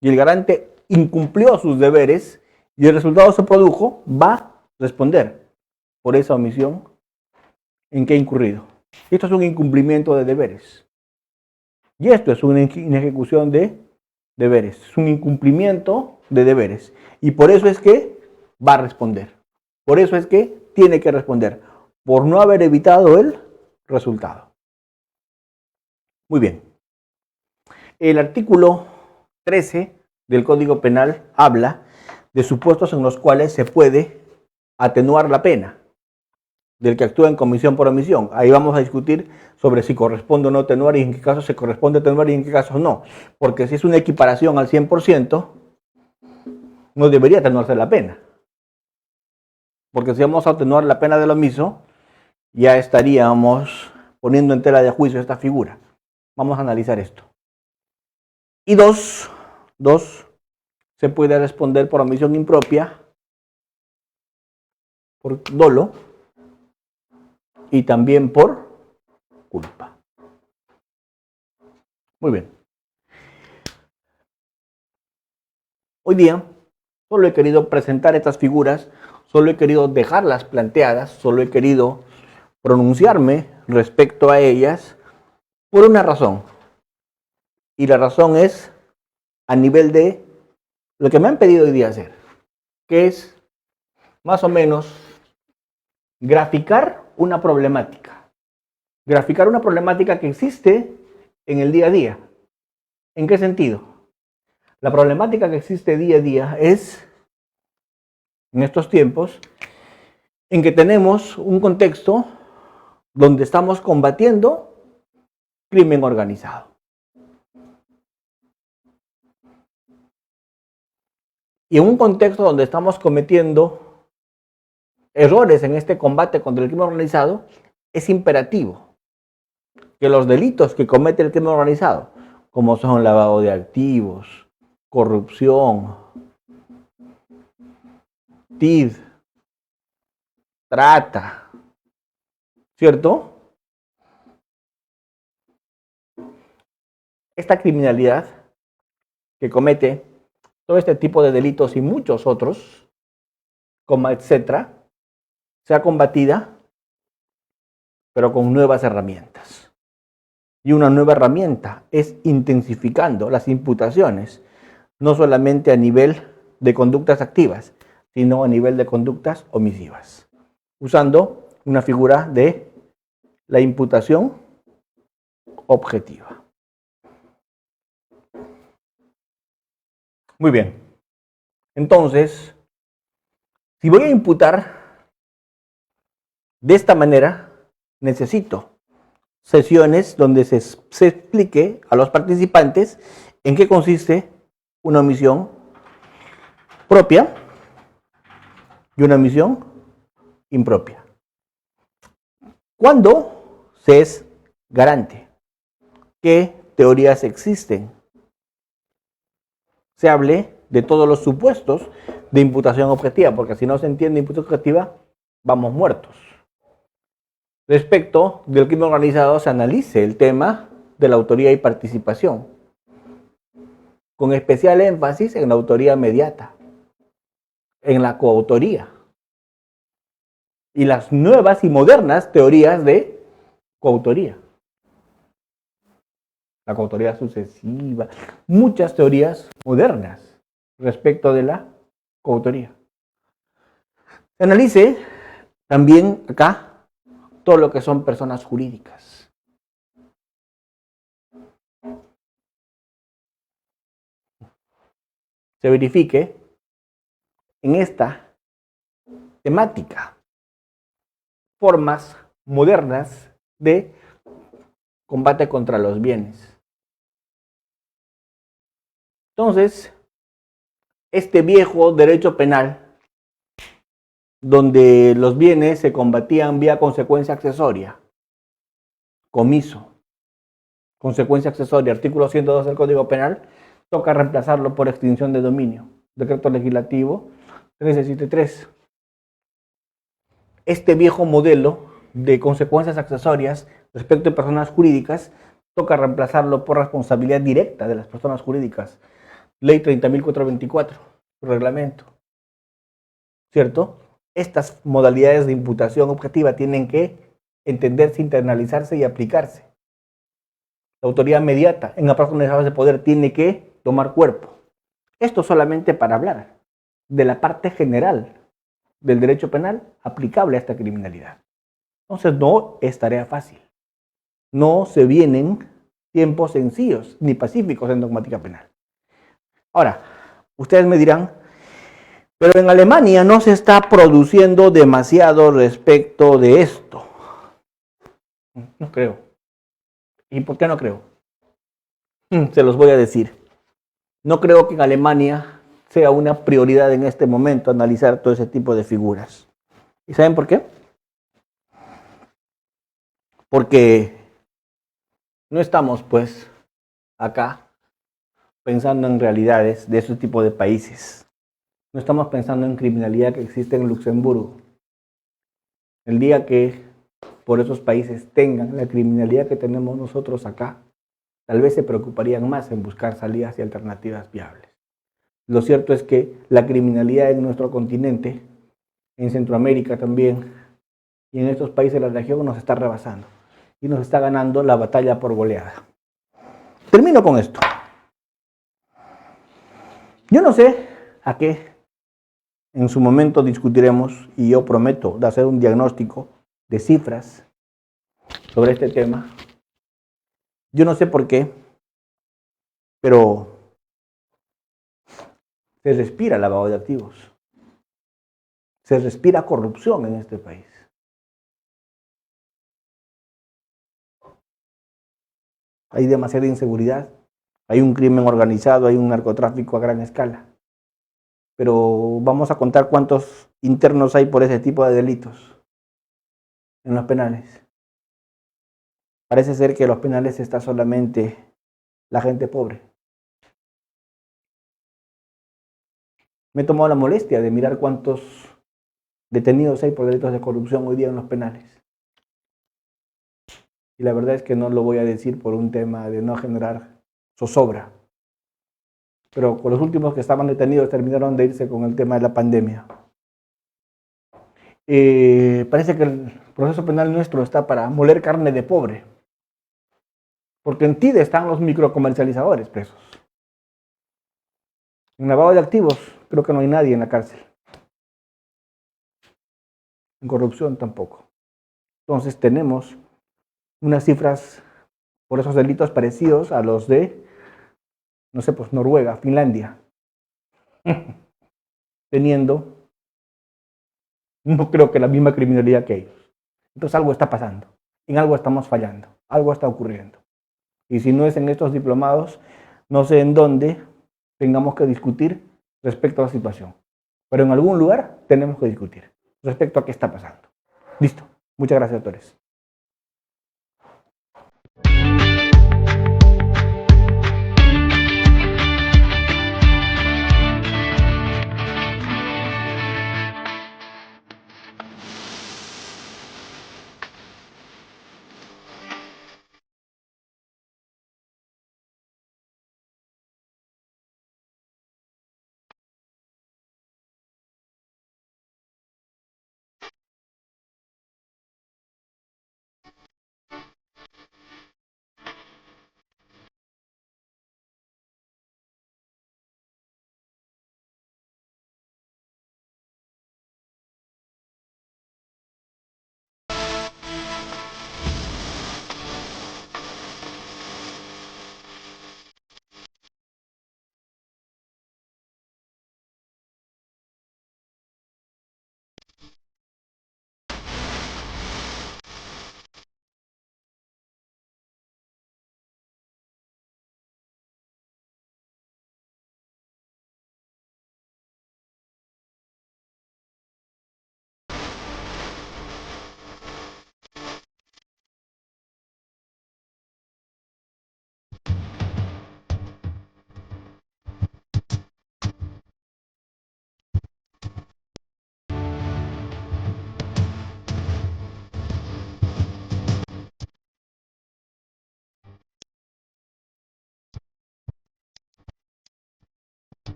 y el garante incumplió sus deberes y el resultado se produjo, va a responder por esa omisión en que ha incurrido. Esto es un incumplimiento de deberes. Y esto es una inejecución de deberes. Es un incumplimiento de deberes. Y por eso es que va a responder. Por eso es que tiene que responder. Por no haber evitado el resultado. Muy bien. El artículo 13 del Código Penal habla de supuestos en los cuales se puede atenuar la pena del que actúa en comisión por omisión. Ahí vamos a discutir sobre si corresponde o no atenuar y en qué casos se corresponde atenuar y en qué casos no. Porque si es una equiparación al 100%, no debería atenuarse la pena. Porque si vamos a atenuar la pena del omiso, ya estaríamos poniendo en tela de juicio esta figura. Vamos a analizar esto. Y dos, se puede responder por omisión impropia, por dolo y también por culpa. Muy bien. Hoy día solo he querido presentar estas figuras, solo he querido dejarlas planteadas, solo he querido pronunciarme respecto a ellas por una razón. Y la razón es a nivel de lo que me han pedido hoy día hacer, que es más o menos graficar una problemática. Graficar una problemática que existe en el día a día. ¿En qué sentido? La problemática que existe día a día es, en estos tiempos, en que tenemos un contexto donde estamos combatiendo crimen organizado. Y en un contexto donde estamos cometiendo errores en este combate contra el crimen organizado, es imperativo que los delitos que comete el crimen organizado, como son lavado de activos, corrupción, TID, trata, ¿cierto? Esta criminalidad que comete todo este tipo de delitos y muchos otros, como etcétera, sea combatida, pero con nuevas herramientas. Y una nueva herramienta es intensificando las imputaciones, no solamente a nivel de conductas activas, sino a nivel de conductas omisivas, usando una figura de la imputación objetiva. Muy bien. Entonces, si voy a imputar de esta manera, necesito sesiones donde se explique a los participantes en qué consiste una omisión propia y una omisión impropia. ¿Cuándo se es garante? ¿Qué teorías existen? Se hable de todos los supuestos de imputación objetiva, porque si no se entiende imputación objetiva, vamos muertos. Respecto del crimen organizado, se analice el tema de la autoría y participación, con especial énfasis en la autoría mediata, en la coautoría y las nuevas y modernas teorías de coautoría. La coautoría sucesiva, muchas teorías modernas respecto de la coautoría. Se analice también acá todo lo que son personas jurídicas. Se verifique en esta temática formas modernas de combate contra los bienes. Entonces, este viejo derecho penal, donde los bienes se combatían vía consecuencia accesoria, comiso, consecuencia accesoria, artículo 102 del Código Penal, toca reemplazarlo por extinción de dominio, decreto legislativo 1373. Este viejo modelo de consecuencias accesorias respecto de personas jurídicas, toca reemplazarlo por responsabilidad directa de las personas jurídicas, ley 30.424, reglamento, ¿cierto? Estas modalidades de imputación objetiva tienen que entenderse, internalizarse y aplicarse. La autoridad mediata en aparatos organizados de poder tiene que tomar cuerpo. Esto solamente para hablar de la parte general del derecho penal aplicable a esta criminalidad. Entonces no es tarea fácil. No se vienen tiempos sencillos ni pacíficos en dogmática penal. Ahora, ustedes me dirán, pero en Alemania no se está produciendo demasiado respecto de esto. No creo. ¿Y por qué no creo? Se los voy a decir. No creo que en Alemania sea una prioridad en este momento analizar todo ese tipo de figuras. ¿Y saben por qué? Porque No estamos, pues, acá pensando en realidades de ese tipo de países. No estamos pensando en criminalidad que existe en Luxemburgo. El día que por esos países tengan la criminalidad que tenemos nosotros acá, tal vez se preocuparían más en buscar salidas y alternativas viables. Lo cierto es que la criminalidad en nuestro continente, en Centroamérica también, y en estos países de la región nos está rebasando y nos está ganando la batalla por goleada. Termino con esto. Yo no sé a qué en su momento discutiremos y yo prometo de hacer un diagnóstico de cifras sobre este tema. Yo no sé por qué, pero se respira lavado de activos. Se respira corrupción en este país. Hay demasiada inseguridad, hay un crimen organizado, hay un narcotráfico a gran escala. Pero vamos a contar cuántos internos hay por ese tipo de delitos en los penales. Parece ser que en los penales está solamente la gente pobre. Me he tomado la molestia de mirar cuántos detenidos hay por delitos de corrupción hoy día en los penales. Y la verdad es que no lo voy a decir por un tema de no generar zozobra. Pero con los últimos que estaban detenidos terminaron de irse con el tema de la pandemia. Parece que el proceso penal nuestro está para moler carne de pobre. Porque en TIDE están los microcomercializadores presos. En lavado de activos creo que no hay nadie en la cárcel. En corrupción tampoco. Entonces tenemos unas cifras por esos delitos parecidos a los de, no sé, pues Noruega, Finlandia, teniendo, no creo que la misma criminalidad que ellos. Entonces algo está pasando, en algo estamos fallando, algo está ocurriendo. Y si no es en estos diplomados, no sé en dónde tengamos que discutir respecto a la situación. Pero en algún lugar tenemos que discutir respecto a qué está pasando. Listo. Muchas gracias, doctores.